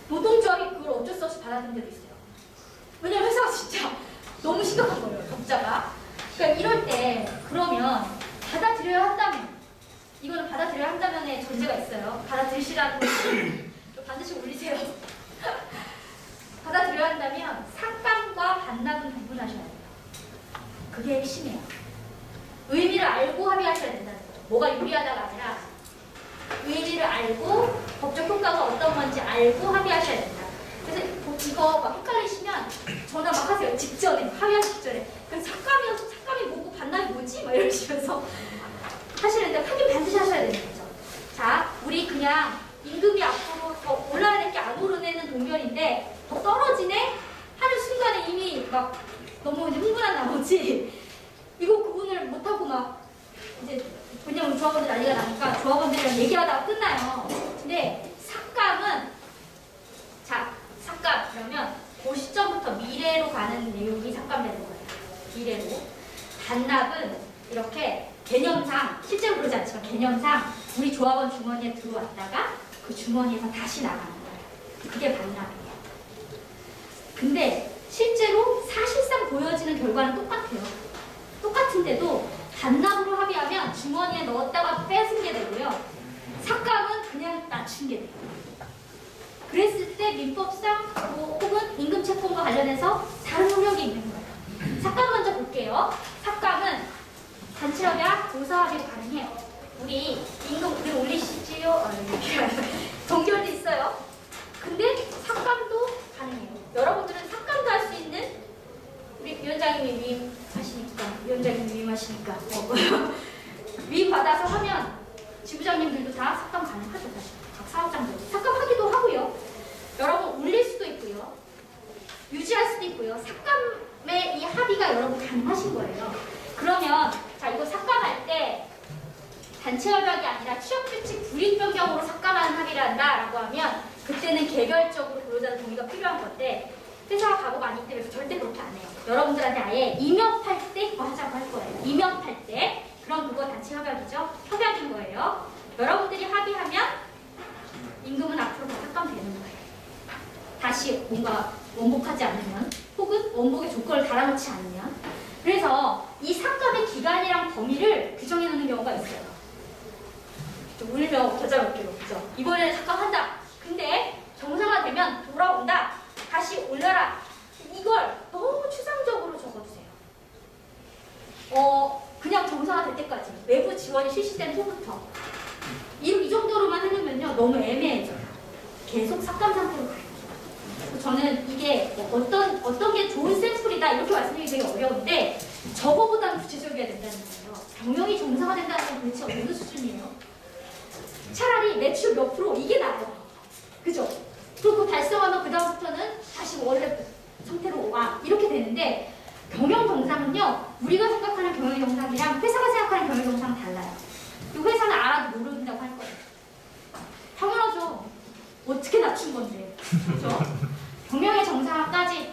[SPEAKER 1] 노동조합이 그걸 어쩔 수 없이 받아들인 데도 있어요. 왜냐면 회사가 진짜 너무 심각한 거예요, 적자가. 그러니까 이럴 때 그러면 받아들여야 한다면 이거는 받아들여야 한다면의 전제가 있어요. 받아들이시라고 반드시 올리세요. 받아들여야 한다면 삭감과 반납은 구분하셔야 돼요. 그게 핵심이에요. 의미를 알고 합의하셔야 된다는 거예요. 뭐가 유리하다가 아니라 의미를 알고 법적 효과가 어떤 건지 알고 합의하셔야 된다. 그래서 이거 막 헷갈리시면 전화 막 하세요. 직전에, 합의하기 직전에. 그래서 삭감이 뭐고 반납이 뭐지? 막 이러시면서 하시는데 확인 반드시 하셔야 되는 거죠. 자, 우리 그냥 임금이 앞으로 더 올라야 될 게 안 오르는 동결인데 더 떨어지네? 하는 순간에 이미 막 너무 이제 흥분한 나머지 이거 구분을 못하고 막 이제 그냥 우리 조합원들 난리가 나니까 조합원들이랑 얘기하다가 끝나요. 근데 삭감은 자, 삭감 그러면 그 시점부터 미래로 가는 내용이 삭감되는 거예요. 미래로. 반납은 이렇게 개념상 실제로 그러지 않지만 개념상 우리 조합원 주머니에 들어왔다가 그 주머니에서 다시 나가는 거예요. 그게 반납이에요. 근데 실제로 사실상 보여지는 결과는 똑같아요. 똑같은데도 반납으로 합의하면 주머니에 넣었다가 뺏은 게 되고요. 삭감은 그냥 낮춘 게 돼요. 그랬을 때 민법상 뭐 혹은 임금채권과 관련해서 다른 효력이 있는 거예요. 삭감 먼저 볼게요. 삭감은 단체협약, 조사합의 가능해요. 우리 임금 그대로 올리시지요? 동결도 있어요. 근데 삭감도 가능해요. 여러분들은 삭감도 할 수 있는 우리 위원장님이 위원장님이 위임하시니까 위임 받아서 하면 지부장님들도 다 삭감 가능하죠. 사실. 각 사업장들 삭감하기도 하고요. 여러분 올릴 수도 있고요. 유지할 수도 있고요. 삭감의 이 합의가 여러분 가능하신 거예요. 그러면 자 이거 삭감할 때 단체협약이 아니라 취업규칙 불이익 변경으로 삭감하는 합의를 한다라고 하면 그때는 개별적으로 근로자의 동의가 필요한 건데 회사가 가고가 아니기 때문에 절대 그렇게 안 해요. 여러분들한테 아예 임업할 때 그거 하자고 할 거예요. 임업할 때 그럼 그거 단체협약이죠. 협약인 거예요. 여러분들이 합의하면 임금은 앞으로 다 삭감되는 거예요. 다시 뭔가 원복하지 않으면 혹은 원복의 조건을 달아놓지 않으면 그래서 이 삭감의 기간이랑 범위를 규정해 놓는 경우가 있어요. 좀 울면 더 잡을게요. 그죠? 이번에는 삭감한다. 근데 정상화되면 돌아온다. 다시 올려라. 이걸 너무 추상적으로 적어주세요. 그냥 정상화될 때까지 외부 지원이 실시된 후부터 이 정도로만 해놓으면요 너무 애매해져요. 계속 삭감 상태로 가요. 저는 이게 어떤 게 좋은 샘플이다 이렇게 말씀드리기 되게 어려운데 저거보다는 구체적이어야 된다는 거예요. 경영이 정상화된다는 건 도대체 어느 수준이에요? 차라리 매출 몇 프로 이게 나아요. 그죠? 그리고 달성하면 그 다음부터는 다시 원래 상태로 와 이렇게 되는데 경영 정상은요 우리가 생각하는 경영 정상이랑 회사가 생각하는 경영 정상은 달라요. 이 회사는 알아도 모른다고 할 거예요. 당연하죠. 어떻게 낮춘 건데, 그렇죠? 경영의 정상화까지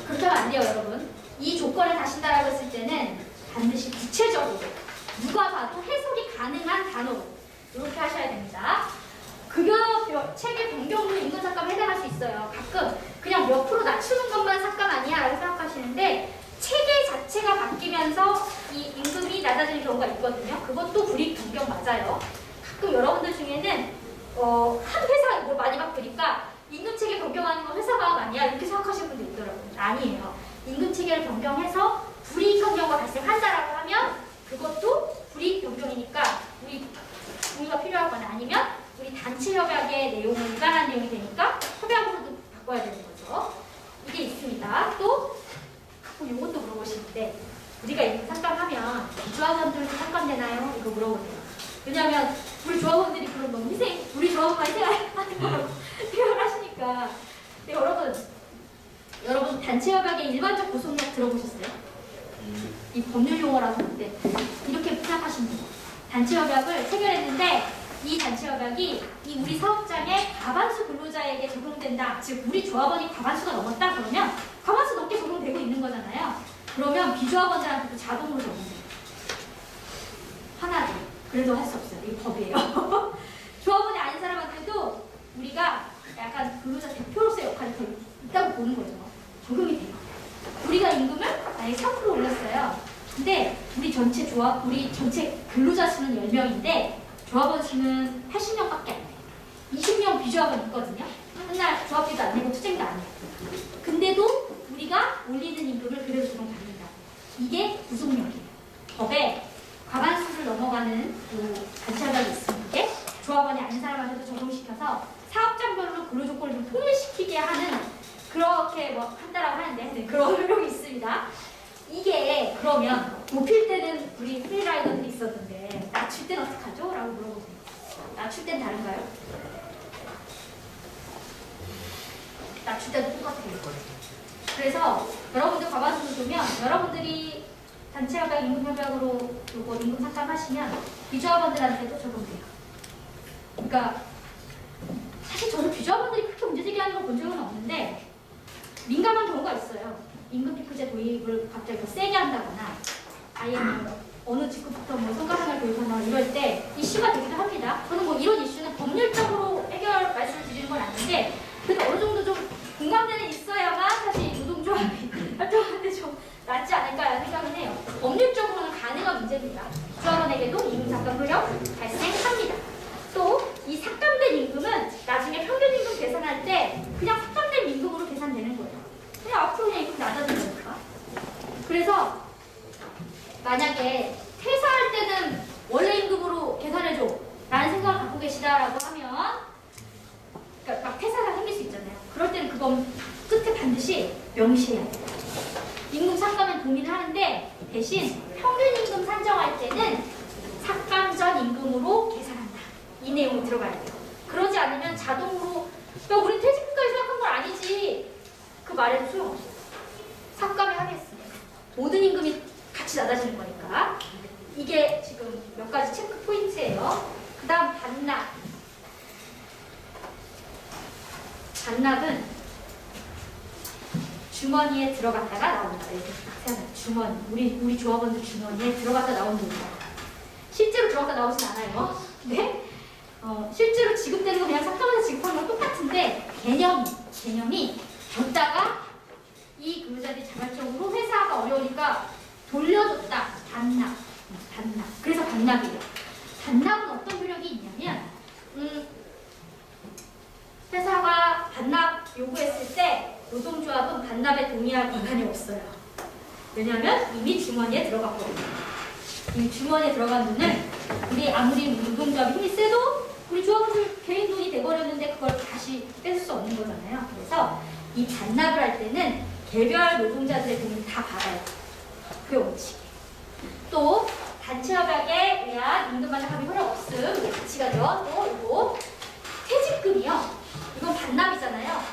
[SPEAKER 1] 그렇게 하면 안 돼요, 여러분. 이 조건을 다신다라고 했을 때는 반드시 구체적으로 누가 봐도 해석이 가능한 단어로 이렇게 하셔야 됩니다. 급여 체계 변경으로 임금 삭감에 해당할 수 있어요. 가끔 그냥 몇 프로 낮추는 것만 삭감 아니야 라고 생각하시는데 체계 자체가 바뀌면서 이 임금이 낮아지는 경우가 있거든요. 그것도 불이익 변경 맞아요. 가끔 여러분들 중에는 한 회사 뭐 많이 막 보니까 임금 체계 변경하는 건 회사가 아니야 이렇게 생각하시는 분도 있더라고요. 아니에요. 임금 체계를 변경해서 불이익 변경가 발생한다라고 하면 그것도 불이익 변경이니까 우리 동의가 필요하거나 아니면 우리 단체 협약의 내용을 위반한 내용이 되니까 협약으로도 바꿔야 되는 거죠. 이게 있습니다. 또 이것도 물어보시는데 우리가 임금 삭감하면 조합원들도 삭감되나요? 이거 물어보세요. 왜냐하면 우리 조합원들이 그런 너무 우리 조합원만 희생하는 거라고 표현을 하시니까. 근데 여러분 단체 협약의 일반적 구속력 들어보셨어요? 이 법률 용어라서 근데 이렇게 생각하시면 돼요. 단체 협약을 체결했는데 이 단체 협약이 이 우리 사업장의 과반수 근로자에게 적용된다. 즉 우리 조합원이 과반수가 넘었다 그러면 과반수 넘게 적용되고 있는 거잖아요. 그러면 비조합원들한테도 자동으로 적용돼요. 하나도 그래도 할 수 없어요. 이 법이에요. 조합원이 아닌 사람한테도 우리가 약간 근로자 대표로서의 역할이 더 있다고 보는 거죠. 적용이 돼요. 우리가 임금을 만약에 3% 올렸어요. 근데 우리 전체 근로자 수는 10명인데 조합원 수는 80명밖에 안 돼요. 20명 비조합원 있거든요. 맨날 조합비도 안 내고 투쟁도 안 해요. 근데도 우리가 올리는 임금을 그래도 적용받는다. 이게 구속력이에요. 법에 과반수를 넘어가는 그 단체협약이 있으면 이게 조합원이 아닌 사람한테도 적용시켜서 사업장별로 근로조건을 좀 통일시키게 하는 그렇게 뭐 한다라고 하는데 네, 그런 활동이 있습니다. 이게 그러면 높일 때는 우리 프리라이더들이 있었는데 낮출 때는 어떡하죠? 라고 물어보세요. 낮출 때는 다른가요? 낮출 때도 똑같아요. 그래서 여러분들 과반수를 보면 여러분들이 단체협약, 임금협약으로 요거 임금 상담하시면 비조합원들한테도 적용돼요. 그러니까 사실 저는 비조합원들이 그렇게 문제제기하는 걸 본 적은 없는데 민감한 경우가 있어요. 임금 피크제 도입을 갑자기 더 세게 한다거나 아예 뭐 어느 직급부터 뭐 성과상을 도입하거나 이럴 때 이슈가 되기도 합니다. 저는 뭐 이런 이슈는 법률적으로 해결 말씀을 드리는 건 아닌데 그래도 어느 정도 좀 공감대는 있어야만 사실 노동조합이 활동하는데 좀 낫지 않을까라는 생각은 해요. 법률적으로는 가능한 문제입니다. 조합원에게도 임금삭감 효력 발생합니다. 또 이 삭감된 임금은 나중에 평균 임금 계산할 때 그냥 삭감된 임금으로 계산되는 거예요. 그냥 앞으로 그냥 임금 낮아지는 거니까. 그래서 만약에 퇴사할 때는 원래 임금으로 계산해줘 라는 생각을 갖고 계시다라고 하면 그러니까 막 퇴사가 생길 수 있잖아요. 그럴 때는 그건 끝에 반드시 명시해야 돼요. 임금 삭감은 동의를 하는데 대신 평균 임금 산정할 때는 삭감 전 임금으로 계산한다. 이 내용이 들어가야 돼요. 그러지 않으면 자동으로 야 우리 퇴직금까지 생각한 건 아니지 그 말에도 소용없어요. 삭감에 하겠습니다. 모든 임금이 같이 낮아지는 거니까. 이게 지금 몇 가지 체크 포인트예요. 그 다음 반납. 반납은 주머니에 들어갔다가 나온다. 이렇게 생각해요. 주머니. 우리 조합원들 주머니에 들어갔다 나온다. 실제로 들어갔다 나오진 않아요. 네? 실제로 지급되는 건 그냥 삭감해서 지급하는 건 똑같은데 개념이 줬다가 이 근로자들이 자발적으로 회사가 어려우니까 돌려줬다. 반납. 그래서 반납이에요. 반납은 어떤 효력이 있냐면 회사가 반납 요구했을 때 노동조합은 반납에 동의할 권한이 없어요. 왜냐하면 이미 주머니에 들어갔거든요. 이 주머니에 들어간 돈은 우리 아무리 노동조합이 힘이 세도 우리 조합원들 개인 돈이 돼버렸는데 그걸 다시 뺏을 수 없는 거잖아요. 그래서 이 반납을 할 때는 개별 노동자들의 돈을 다 받아요. 그게 원칙이에요. 또 단체협약에 의한 임금 반납 합의 효력 없음 이게 같이 가죠. 또 이거 퇴직금이요. 이건 반납이잖아요.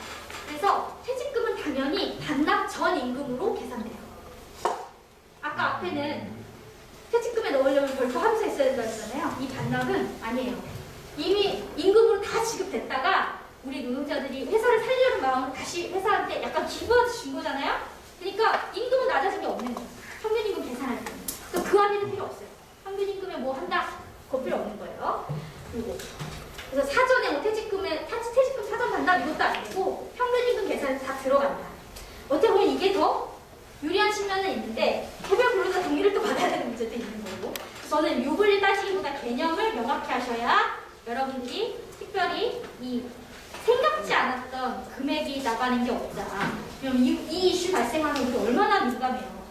[SPEAKER 1] 그래서 퇴직금은 당연히 반납 전 임금으로 계산돼요. 아까 앞에는 퇴직금에 넣으려면 별도 함수 있어야 된다고 했잖아요. 이 반납은 아니에요. 이미 임금으로 다 지급됐다가 우리 노동자들이 회사를 살리려는 마음으로 다시 회사한테 약간 기부하듯이 준 거잖아요. 그러니까 임금은 낮아진 게 없는 거예요. 평균 임금 계산할 때. 그 합의는 필요 없어요. 평균 임금에 뭐 한다? 그거 필요 없는 거예요. 그리고 그래서 사전에 뭐 퇴직금 사전 반납 이것도 안 되고 평균 임금 계산에 다 들어간다. 어떻게 보면 이게 더 유리한 측면은 있는데 개별 근로자 동의를 또 받아야 되는 문제도 있는 거고. 저는 유불리 따지기보다 개념을 명확히 하셔야 여러분들이 특별히 이 생각지 않았던 금액이 나가는 게 없다. 그럼 이 이슈 발생하면 우리 얼마나 민감해요.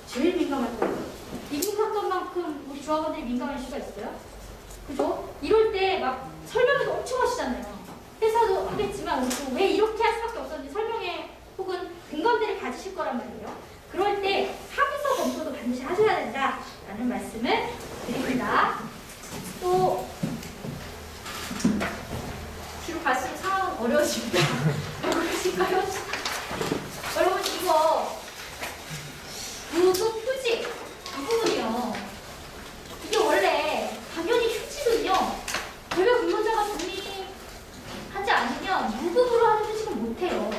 [SPEAKER 1] 제일 민감할 거예요. 임금 사건만큼 우리 조합원들이 민감한 이슈가 있어요? 그죠? 이럴 때 막 설명도 엄청 하시잖아요. 회사도 하겠지만 우리 왜 이렇게 할 수밖에 없었는지 설명에 혹은 공감대를 가지실 거란 말이에요. 그럴 때 합의서 검토도 반드시 하셔야 된다라는 말씀을 드립니다. 또 뒤로 갈수록 상황은 어려워집니다. 그러실까요? 여러분 이거 무급휴직 이 부분이요. 이게 원래 당연히 휴직은요. 개별 근로자가 동의하지 않으면 무급으로 하는 휴직은 못해요.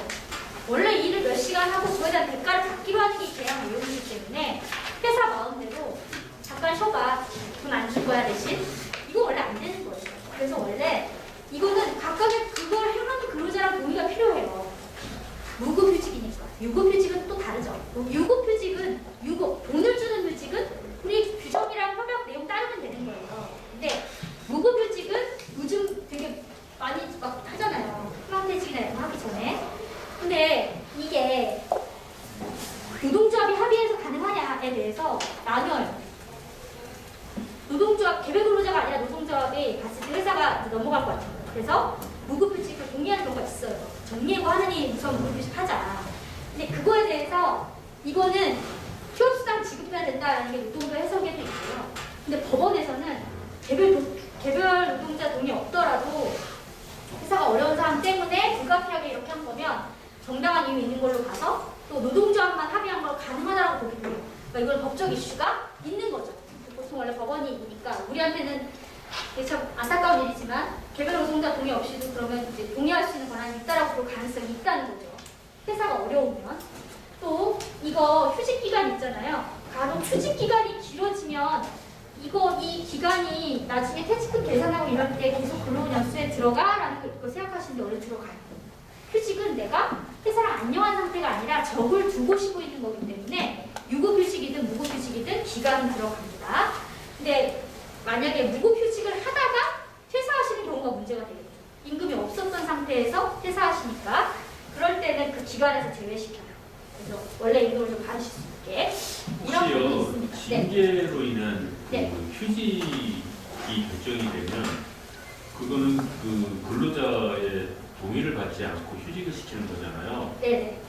[SPEAKER 1] 원래 일을 몇 시간 하고 그거에 대한 대가를 받기로 하는 게 계약 내용이기 때문에 회사 마음대로 잠깐 쉬어봐. 돈 안 줄 거야 대신. 이거 원래 안 되는 거예요. 그래서 원래 이거는 각각의 그걸 행하는 근로자랑 동의가 필요해요. 무급휴직이니까. 유급휴직은 또 다르죠. 유급휴직은 돈을 주는 휴직은 우리 규정이랑 협약 내용 따르면 되는 거예요. 근데 무급휴직은 요즘 되게 많이 막 하잖아요. 희망퇴직이나 이런 거 하기 전에. 근데 이게 노동조합이 합의해서 가능하냐에 대해서 나뉘어요. 노동조합, 개별 근로자가 아니라 노동조합이 봤을 때 회사가 이해가 이제 넘어갈 것 같아요. 그래서 무급휴직을 동의하는 경우가 있어요. 정리해고하느니 우선 무급휴직 하자. 근데 그거에 대해서 이거는 휴업수당 지급해야 된다라는 게 노동부 해석에도 있고요. 근데 법원에서는 개별 노동자 동의 없더라도 회사가 어려운 상황 때문에 불가피하게 이렇게 한 거면 정당한 이유 있는 걸로 봐서 또 노동조합만 합의한 걸 가능하다고 보기 때문에 그러니까 이건 법적 이슈가 있는 거죠. 보통 원래 법원이 있으니까 우리한테는 이게 참 안타까운 일이지만 개별 노동자 동의 없이도 그러면 이제 동의할 수 있는 권한이 있다라고 볼 가능성이 있다는 거죠. 회사가 어려우면 또 이거 휴직 기간 있잖아요. 간혹 휴직 기간이 길어지면 이 기간이 나중에 퇴직금 계산하고 이럴 때 계속 근로연수에 들어가라는 거 생각하시는데 원래 들어가요. 휴직은 내가 회사를 안녕한 상태가 아니라 적을 두고 쉬고 있는 거기 때문에 유급휴직이든 무급휴직이든 기간은 들어갑니다. 근데 만약에 무급휴직을 하다가 퇴사하시는 경우가 문제가 되겠죠. 임금이 없었던 상태에서 퇴사하시니까 그럴 때는 그 기간에서 제외시켜요. 그래서 원래 임금을 좀 받으실 수 있게 이런 부분이 있습니다.
[SPEAKER 3] 징계로 인한
[SPEAKER 1] 네.
[SPEAKER 3] 그 휴직이 결정이 되면 그거는 그 근로자의 동의를 받지 않고 휴직을 시키는 거잖아요.
[SPEAKER 1] 네네.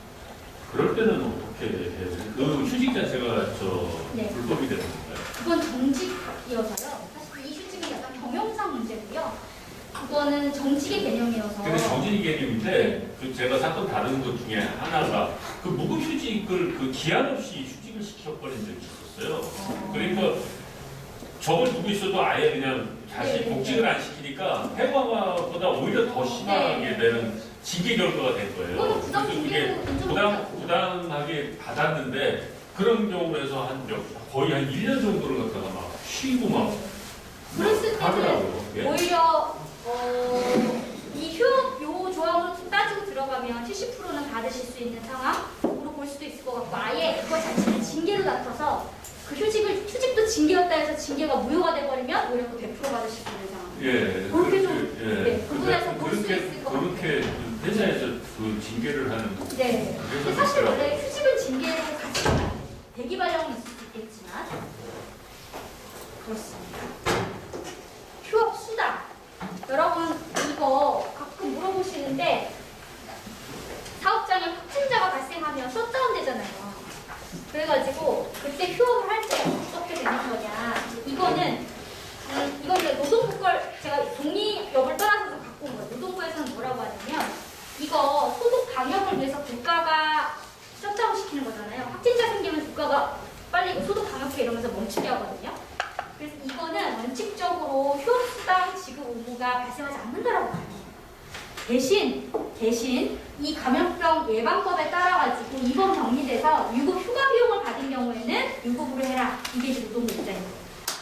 [SPEAKER 3] 그럴 때는 어떻게 해야 돼요? 그 휴직 자체가
[SPEAKER 1] 네.
[SPEAKER 3] 불법이 되는 건가요?
[SPEAKER 1] 그건 정직이어서요. 사실 이 휴직은 약간 경영상 문제고요. 그거는 정직의 개념이어서.
[SPEAKER 3] 근데 정직이 개념인데
[SPEAKER 1] 네.
[SPEAKER 3] 그 제가 사건 다루는 것 중에 하나가 그 무급휴직을 그 기한 없이 휴직을 시켜버린 적이 있었어요. 그러니까 적을 두고 있어도 아예 그냥 다시
[SPEAKER 1] 네.
[SPEAKER 3] 복직을 안 시키니까 해고보다 오히려 더 심하게
[SPEAKER 1] 네.
[SPEAKER 3] 되는 징계 결과가 된 거예요.
[SPEAKER 1] 그거는 부당
[SPEAKER 3] 그래서
[SPEAKER 1] 징계로
[SPEAKER 3] 그게
[SPEAKER 1] 인정받죠.
[SPEAKER 3] 부당하게 받았는데 그런 경우로 해서 거의 한 1년 정도를 갖다가 막 쉬고 막
[SPEAKER 1] 그랬을 때는
[SPEAKER 3] 하더라고요. 예.
[SPEAKER 1] 오히려 이 휴업 요 조항으로 좀 따지고 들어가면 70%는 받으실 수 있는 상황으로 볼 수도 있을 것 같고 아예 그거 자체를 징계로 다퉈서 그 휴직도 징계였다 해서 징계가 무효가 돼버리면 오히려 그 100% 받으실 수 있는 상황.
[SPEAKER 3] 예,
[SPEAKER 1] 그렇게 좀
[SPEAKER 3] 예.
[SPEAKER 1] 네, 구분해서 볼 수
[SPEAKER 3] 그렇게
[SPEAKER 1] 있을 것 같아요.
[SPEAKER 3] 그렇게 회사에서 그 징계를 하는
[SPEAKER 1] 네. 근데
[SPEAKER 3] 회사도
[SPEAKER 1] 사실
[SPEAKER 3] 있더라고요.
[SPEAKER 1] 원래 휴직은 징계로 같이 가요. 대기 발령은 있을 수 있겠지만 그렇습니다. 휴업 수당. 여러분 이거 가끔 물어보시는데 사업장에 확진자가 발생하면 셧다운 되잖아요. 그래가지고 그때 휴업을 할 때 어떻게 되는 거냐. 이거는 이건 이제 노동부 걸 제가 동의 여부를 떠나서 좀 갖고 온 거예요. 노동부에서는 뭐라고 하냐면 이거 소득 방역을 위해서 국가가 셧다운 시키는 거잖아요. 확진자 생기면 국가가 빨리 이거 소득 방역해 이러면서 멈추게 하거든요. 그래서 이거는 원칙적으로 휴업수당 지급 의무가 발생하지 않는다라고 봐요. 대신 이 감염병 예방법에 따라가지고 이번 격리돼서 유급 휴가 비용을 받은 경우에는 유급으로 해라. 이게 이제 노동부 입장입니다.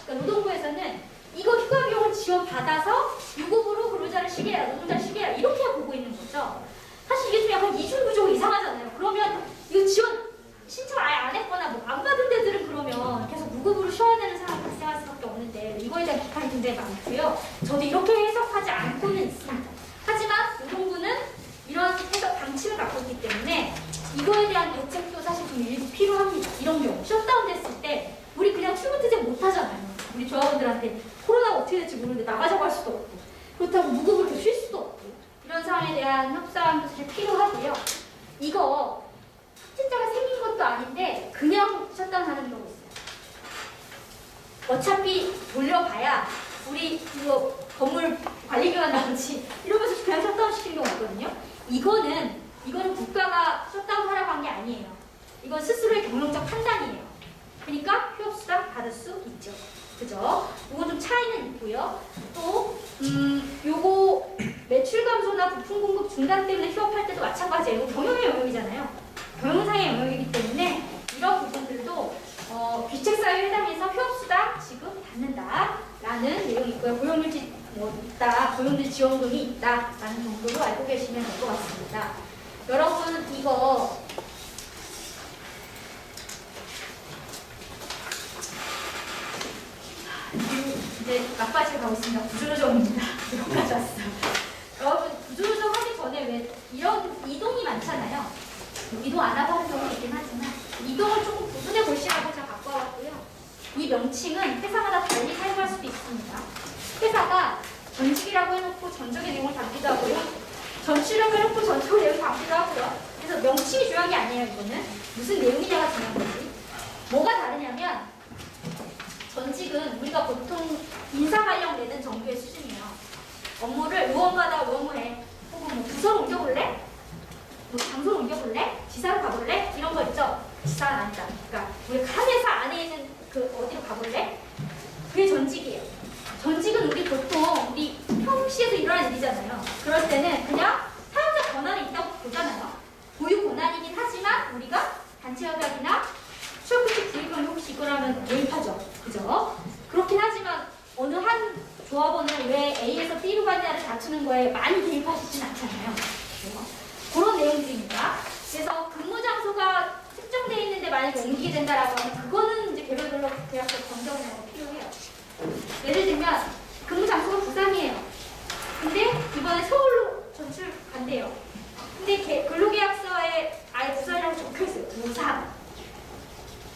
[SPEAKER 1] 그러니까 노동부에서는 이거 휴가 비용을 지원받아서 유급으로 근로자를 쉬게 해라, 노동자를 쉬게 해라 이렇게 보고 있는 거죠. 사실 이게 좀 약간 이중구조가 이상하잖아요. 그러면 이거 지원 신청 아예 안 했거나 뭐 안 받은 데들은 그러면 계속 무급으로 쉬어야 되는 상황이 발생할 수밖에 없는데 이거에 대한 비판이 굉장히 많고요. 저도 이렇게 해석하지 않고는 있습니다. 하지만 노동부는 이런 해석 방침을 갖고 있기 때문에 이거에 대한 대책도 사실 좀 일부 필요합니다. 이런 경우 셧다운 됐을 때 우리 그냥 출근 퇴직 못 하잖아요. 우리 조합원들한테 코로나가 어떻게 될지 모르는데 나가자고 할 수도 없고 그렇다고 무급을 더 쉴 수도 없고 이런 상황에 대한 협상도 사실 필요하고요. 이거 확진자가 생긴 것도 아닌데 그냥 셧다운하는 경우 있어요. 어차피 돌려봐야 우리 이거 건물 관리기관이라든지 이러면서 그냥 셧다운 시키는 경우가 있거든요. 이거는 국가가 셧다운 하라고 한 게 아니에요. 이건 스스로의 경영적 판단이에요. 그러니까 휴업수당 받을 수 있죠. 그죠? 이건 좀 차이는 있고요. 또 요거 매출 감소나 부품 공급 중단 때문에 휴업할 때도 마찬가지예요. 이거 경영의 영역이잖아요. 경영상의 영역이기 때문에 이런 부분들도 귀책사유에 해당해서 휴업수당 지급 받는다라는 내용이 있고요. 고용유지 있다, 고용유지 지원금이 있다라는 정도로 알고 계시면 될 것 같습니다. 여러분 이거 이제 막바지로 가고 있습니다. 구조조정입니다. 여기까지 왔어요. 여러분 구조조정 하기 전에 왜 이런 이동이 많잖아요. 이동 안 하고 하는 경우도 있긴 하지만 이동을 조금 구분해 보시라고 제가 갖고 와봤고요. 이 명칭은 회사마다 달리 사용할 수도 있습니다. 회사가 전직이라고 해놓고 전적의 내용을 담기도 하고요. 전치라고 해놓고 전적의 내용을 담기도 하고요. 그래서 명칭이 중요한 게 아니에요. 이거는 무슨 내용이냐가 중요한 거지. 뭐가 다르냐면 전직은 우리가 보통 인사 발령 내는 정도의 수준이에요. 업무를 의원마다 의원무해 혹은 뭐 부서로 옮겨볼래? 뭐 장소로 옮겨볼래? 지사로 가볼래? 이런 거 있죠? 지사는 아니다. 그러니까 우리 한 회사 안에 있는 그 어디로 가볼래? 그게 전직이에요. 전직은 우리 보통 우리 평시에도 일어나는 일이잖아요. 그럴 때는 그냥 사용자 권한이 있다고 보잖아요. 보유 권한이긴 하지만 우리가 단체 협약이나 취업규칙 구입을 혹시 이거라면 개입하죠. 그죠? 그렇긴 하지만 어느 한 조합원을 왜 A에서 B로 가냐를 다투는 거에 많이 개입하시진 않잖아요. 그죠? 그런 내용들입니다. 그래서 근무 장소가 특정되어 있는데 만약에 옮기게 된다라고 하면 그거는 이제 개별 근로 계약서 변경이 필요해요. 예를 들면 근무 장소가 부산이에요. 근데 이번에 서울로 전출 간대요. 근데 근로계약서에 아예 부산이라고 적혀있어요. 부산.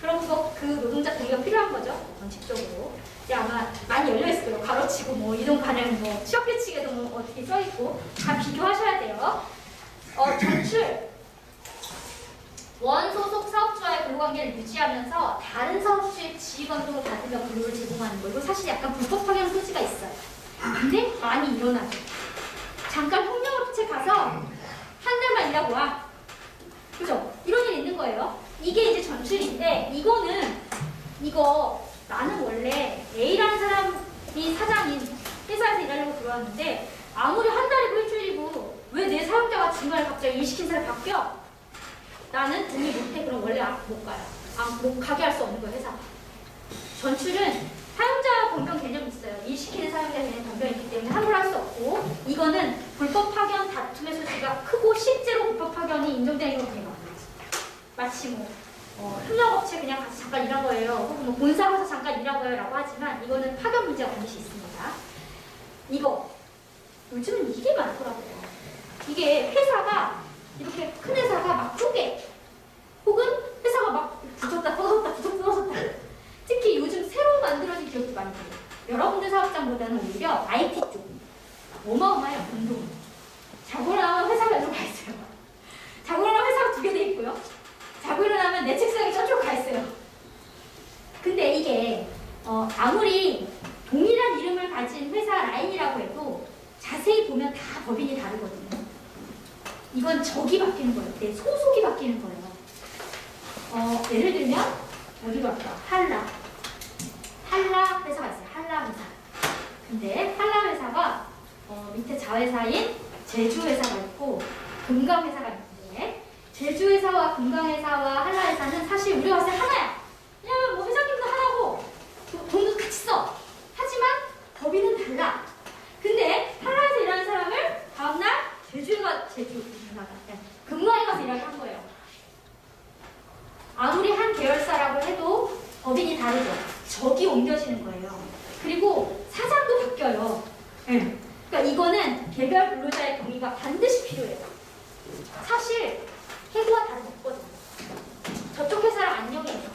[SPEAKER 1] 그럼 그 노동자 동의가 필요한 거죠. 원칙적으로. 이제 아마 많이 열려있을 거예요. 가로치고 뭐 이동 가능 뭐 취업규칙에도 뭐 어떻게 써있고 다 비교하셔야 돼요. 전출. 원소속 사업주와의 근로관계를 유지하면서 다른 사업주의 지휘관도를 받으며 근로를 제공하는 거. 이거 사실 약간 불법 파견 소지가 있어요. 근데 많이 일어나죠. 잠깐 협력업체 가서 한 달만 일하고 와. 그죠? 이런 일이 있는 거예요. 이게 이제 전출인데 이거 나는 원래 A라는 사람이 사장인 회사에서 일하려고 들어왔는데 아무리 한 달이고 일주일이고 왜 내 사용자가 중간에 갑자기 일 시킨 사람이 바뀌어? 나는 동의 못해. 그럼 원래 못 가요. 못 가게 할 수 없는 거예요, 회사가. 전출은 사용자 변경 개념이 있어요. 일 시키는 사용자 개념 변경이 있기 때문에 함부로 할 수 없고 이거는 불법 파견 다툼의 소지가 크고 실제로 불법 파견이 인정되는 경우가 되게 많아요. 마치 협력업체 그냥 가서 잠깐 일한 거예요. 혹은 뭐 본사 가서 잠깐 일한 거예요 라고 하지만 이거는 파견 문제가 반드시 있습니다. 이거 요즘은 이게 많더라고요. 이게 회사가 이렇게 큰 회사가 막 쪼개 혹은 회사가 막 붙었다 끊었다 붙었다 끊었다 특히 요즘 새로 만들어진 기업도 많이 돼요. 여러분들 사업장보다는 오히려 IT 쪽 어마어마해요. 운동 자고 일어나면 회사가 여기로 가 있어요. 자고 일어나면 회사가 2개 돼 있고요. 자고 일어나면 내 책상이 저쪽으로 가 있어요. 근데 이게 아무리 동일한 이름을 가진 회사 라인이라고 해도 자세히 보면 다 법인이 다르거든요. 이건 적이 바뀌는 거예요. 내 소속이 바뀌는 거예요. 예를 들면 어디로 갈까? 한라 회사가 있어요. 한라 회사. 근데 한라 회사가 밑에 자회사인 제주 회사가 있고 금강 회사가 있는데 제주 회사와 금강 회사와 한라 회사는 사실 우리가 봤을 때 하나야. 왜냐면 뭐 회장님도 하나고 돈도 같이 써. 하지만 법인은 달라. 근데 한라에서 일하는 사람을 다음날 금강에 가서 일하게 한 거예요. 아무리 한 계열사라고 해도 법인이 다르죠. 적이 옮겨지는 거예요. 그리고 사장도 바뀌어요. 그러니까 이거는 개별 근로자의 동의가 반드시 필요해요. 사실 해고와 다름없거든요. 저쪽 회사랑 안녕이에요.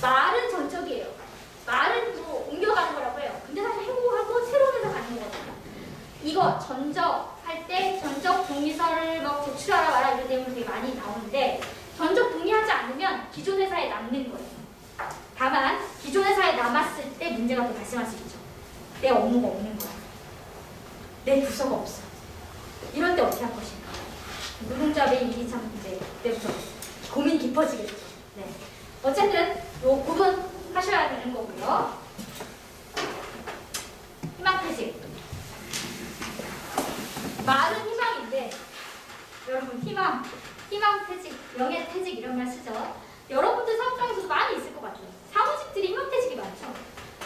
[SPEAKER 1] 말은 전적이에요. 말은 뭐 옮겨가는 거라고 해요. 근데 사실 해고하고 새로운 회사 가는 거거든요. 이거 전적할 때 전적 동의서를 막 제출하라 마라 이런 내용이 되게 많이 나오는데 전적 동의하지 않으면 기존 회사에 남는 거예요. 다만 기존 회사에 남았을 때 문제가 또 발생할 수 있죠. 내 업무가 없는 거야. 내 부서가 없어. 이럴 때 어떻게 할 것인가. 노동조합의 일이 참 이제 그때부터 고민이 깊어지겠죠. 네. 어쨌든 요 구분 하셔야 되는 거고요. 희망퇴직. 말은 희망인데 여러분 희망퇴직, 명예퇴직 이런 말 쓰죠. 여러분들 사업장에서도 많이 있을 것 같아요. 사무직들이 희망퇴직이 많죠.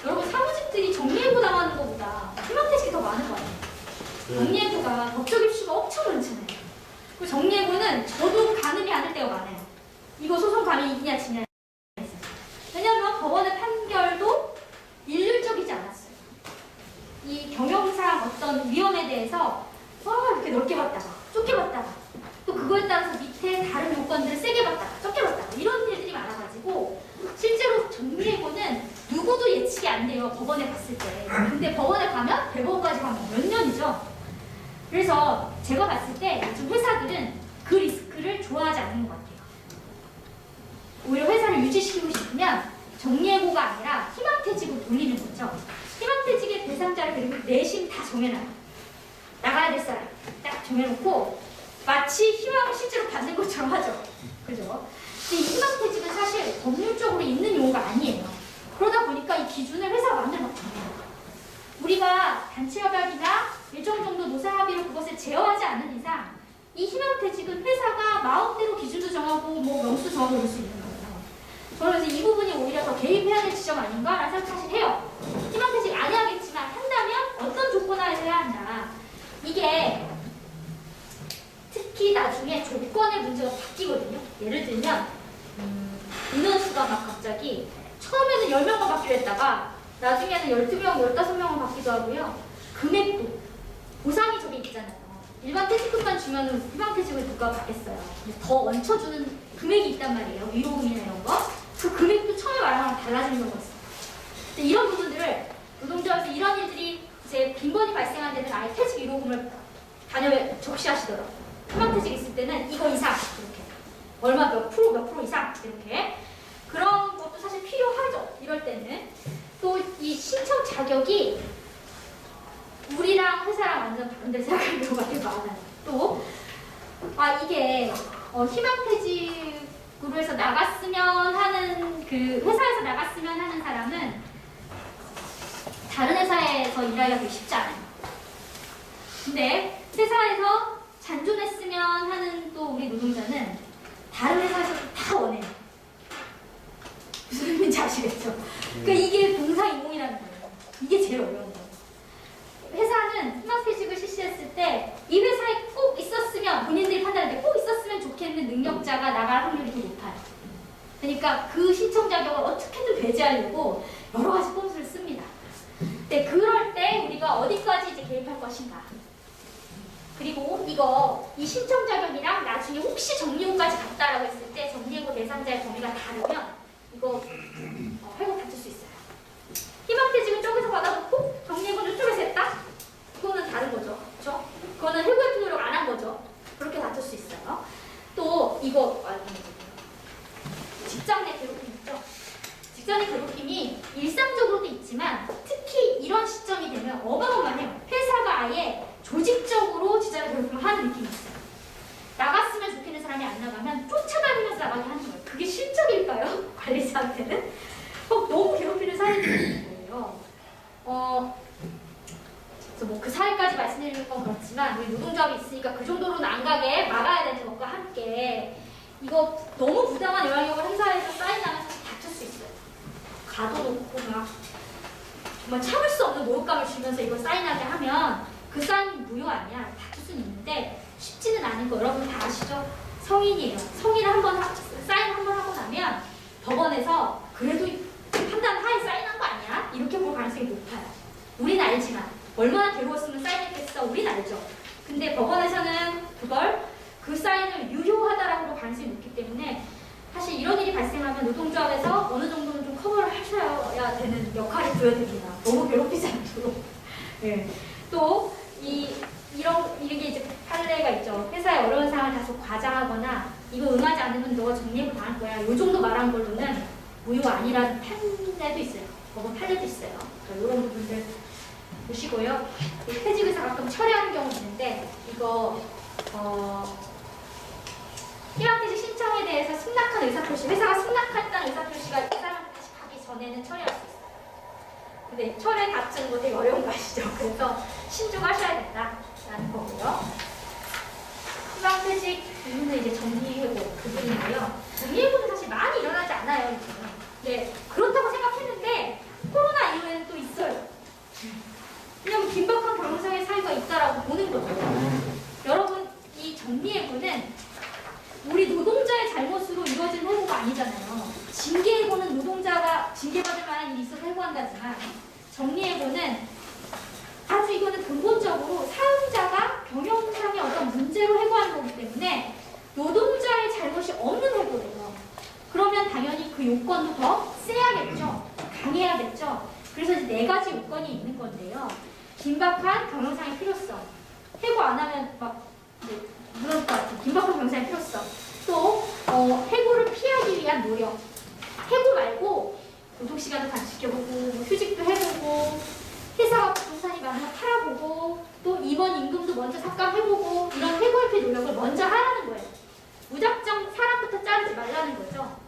[SPEAKER 1] 여러분 사무직들이 정리해고 당하는 것보다 희망퇴직이 더 많은 거 같아요. 정리해고가 법적 입수가 엄청 많잖아요. 그 정리해고는 저도 가늠이 안 될 때가 많아요. 이거 소송 가면 이기냐 지냐. 왜냐하면 법원의 판결도 일률적이지 않았어요. 이 경영상 어떤 위험에 대해서 이렇게 넓게 봤다가 좁게 봤다가 또 그거에 따라서 밑에 다른 요건들을 세게 봤다가 적게 봤다가 이런 일들이 많아가지고 실제로 정리해고는 누구도 예측이 안 돼요. 법원에 갔을 때. 근데 법원에 가면 대법원까지 가면 몇 년이죠. 그래서 제가 봤을 때 요즘 회사들은 그 리스크를 좋아하지 않는 것 같아요. 오히려 회사를 유지시키고 싶으면 정리해고가 아니라 희망퇴직으로 돌리는 거죠. 희망퇴직의 대상자를 그리고 내심 다 정해놔요. 나가야 될 사람 딱 정해놓고 마치 희망을 실제로 받는 것처럼 하죠. 그죠? 근데 이 희망퇴직은 사실 법률적으로 있는 용어가 아니에요. 그러다 보니까 이 기준을 회사가 마음대로 막 정해요. 우리가 단체협약이나 일정 정도 노사합의로 그것을 제어하지 않는 이상 이 희망퇴직은 회사가 마음대로 기준도 정하고 뭐 명수 정하고 그럴 수 있는 거예요. 저는 그래서 이 부분이 오히려 더 개입해야 될 지점 아닌가라는 생각 사실 해요. 희망퇴직 안 해야겠지만 한다면 어떤 조건하에 해야 한다. 이게 특히 나중에 조건의 문제가 바뀌거든요. 예를 들면 인원수가 막 갑자기 처음에는 10명만 받기로 했다가 나중에는 12명, 15명을 받기도 하고요. 금액도 보상이 저기 있잖아요. 일반 퇴직금만 주면 희망퇴직을 누가 받겠어요. 더 얹혀주는 금액이 있단 말이에요. 위로금이나 이런 거. 그 금액도 처음에 말한 거랑 달라지는 경우가 있어요. 근데 이런 부분들을 노동조합에서 이런 일들이 이제 빈번히 발생한 데는 아예 퇴직 위로금을 단협에 적시하시더라고요. 희망퇴직 있을 때는 이거 이상 이렇게 얼마 몇 프로 이상 이렇게 그런 것도 사실 필요하죠. 이럴 때는 또 이 신청 자격이 우리랑 회사랑 완전 다른데 생각하는 경우가 되게 많아요. 또 이게 희망퇴직으로 해서 나갔으면 하는 그 회사에서 나갔으면 하는 사람은 다른 회사에서 일하기가 되게 쉽지 않아요. 근데 회사에서 잔존했으면 하는 또 우리 노동자는 다른 회사에서 다 원해요. 무슨 의미인지 아시겠죠? 그러니까 이게 동사이몽이라는 거예요. 이게 제일 어려운 거예요. 회사는 희망퇴직을 실시했을 때 이 회사에 꼭 있었으면 본인들이 판단할 때 꼭 있었으면 좋겠는 능력자가 나갈 확률이 더 높아요. 그러니까 그 신청 자격을 어떻게든 배제하려고 여러 가지 꼼수를 씁니다. 근데 그럴 때 우리가 어디까지 이제 개입할 것인가. 그리고 이 신청 자격이랑 나중에 혹시 정리해고까지 갔다라고 했을 때 정리해고 대상자의 범위가 다르면 이거 회고 다툴 수 있어요. 희망퇴직을 저기서 받아놓고 정리해고는 저쪽에서 했다? 그거는 다른 거죠. 그렇죠? 그거는 회고의 노력 안 한 거죠. 그렇게 다툴 수 있어요. 또 이거 직장 내 괴롭힘 있죠? 직장 내 괴롭힘이 일상적으로도 있지만 특히 이런 시점이 되면 어마어마해요. 회사가 아예 조직적으로 진짜 괴롭힘을 하는 느낌이 있어요. 나갔으면 좋겠는 사람이 안 나가면 쫓아다니면서 나가게 하는 거예요. 그게 실적일까요? 관리자한테는? 너무 괴롭히는 사례들이 있는 거예요. 그래서 뭐 그 사례까지 말씀드리는 건 그렇지만 우리 노동조합이 있으니까 그 정도로는 안 가게 막아야 되는 것과 함께 이거 너무 부당한 영향력을 행사해서 사인하면서 다툴 수 있어요. 가둬놓고 막 정말 참을 수 없는 모욕감을 주면서 이걸 사인하게 하면 그 사인 무효 아니야. 다툴 수는 있는데 쉽지는 않은 거 여러분 다 아시죠? 성인이에요. 성인을 사인 한 번 하고 나면 법원에서 그래도 판단하에 사인한 거 아니야? 이렇게 볼 가능성이 높아요. 우린 알지만 얼마나 괴로웠으면 사인했겠어? 우린 알죠. 근데 법원에서는 그 사인을 유효하다라고 볼 가능성이 높기 때문에 사실 이런 일이 발생하면 노동조합에서 어느 정도는 좀 커버를 하셔야 되는 역할이 부여됩니다. 너무 괴롭히지 않도록. 네. 또 이게 이제 판례가 있죠. 회사의 어려운 상황을 다소 과장하거나 이거 응하지 않으면 너가 정리해고 당할 거야. 이 정도 말한 걸로는 무효 아니라는 판례도 있어요. 법원 판례도 있어요. 그러니까 이런 부분들 보시고요. 퇴직 의사 가끔 철회하는 경우 있는데 이거 희망퇴직 신청에 대해서 승낙한 의사표시, 회사가 승낙했다는 의사표시가 이 사람한테 다시 가기 전에는 처리할 수 있어요. 근데 철회 다투는 거 되게 어려운 거 아시죠? 그래서 신중하셔야 된다라는 거고요. 희망퇴직 이유는 이제 정리해고 부분인데요. 정리해고는 사실 많이 일어나지 않아요. 요즘은. 네, 그렇다고 생각했는데 코로나 이후에는 또 있어요. 왜냐면 긴박한 경영상의 사유가 있다라고 보는 거죠. 여러분, 이 정리해고는 우리 노동자의 잘못으로 이루어진 해고가 아니잖아요. 징계해고는 노동자가 징계받을 만한 일이 있어서 해고한다지만 정리해고는 아주 이거는 근본적으로 사용자가 경영상의 어떤 문제로 해고하는 거기 때문에 노동자의 잘못이 없는 해고예요. 그러면 당연히 그 요건도 더 세야겠죠. 강해야겠죠. 긴박한 경영상의 필요성. 해고 안 하면 막 이제 무너질 것 같은 긴박한 경영상의 필요성. 또 해고를 피하기 위한 노력. 해고 말고 노동시간도 단축해보고 뭐 휴직도 해보고 회사가 부동산이 많으면 팔아보고 또 임원 임금도 먼저 삭감해보고 이런 해고의 피 노력을 먼저 하라는 거예요. 무작정 사람부터 자르지 말라는 거죠.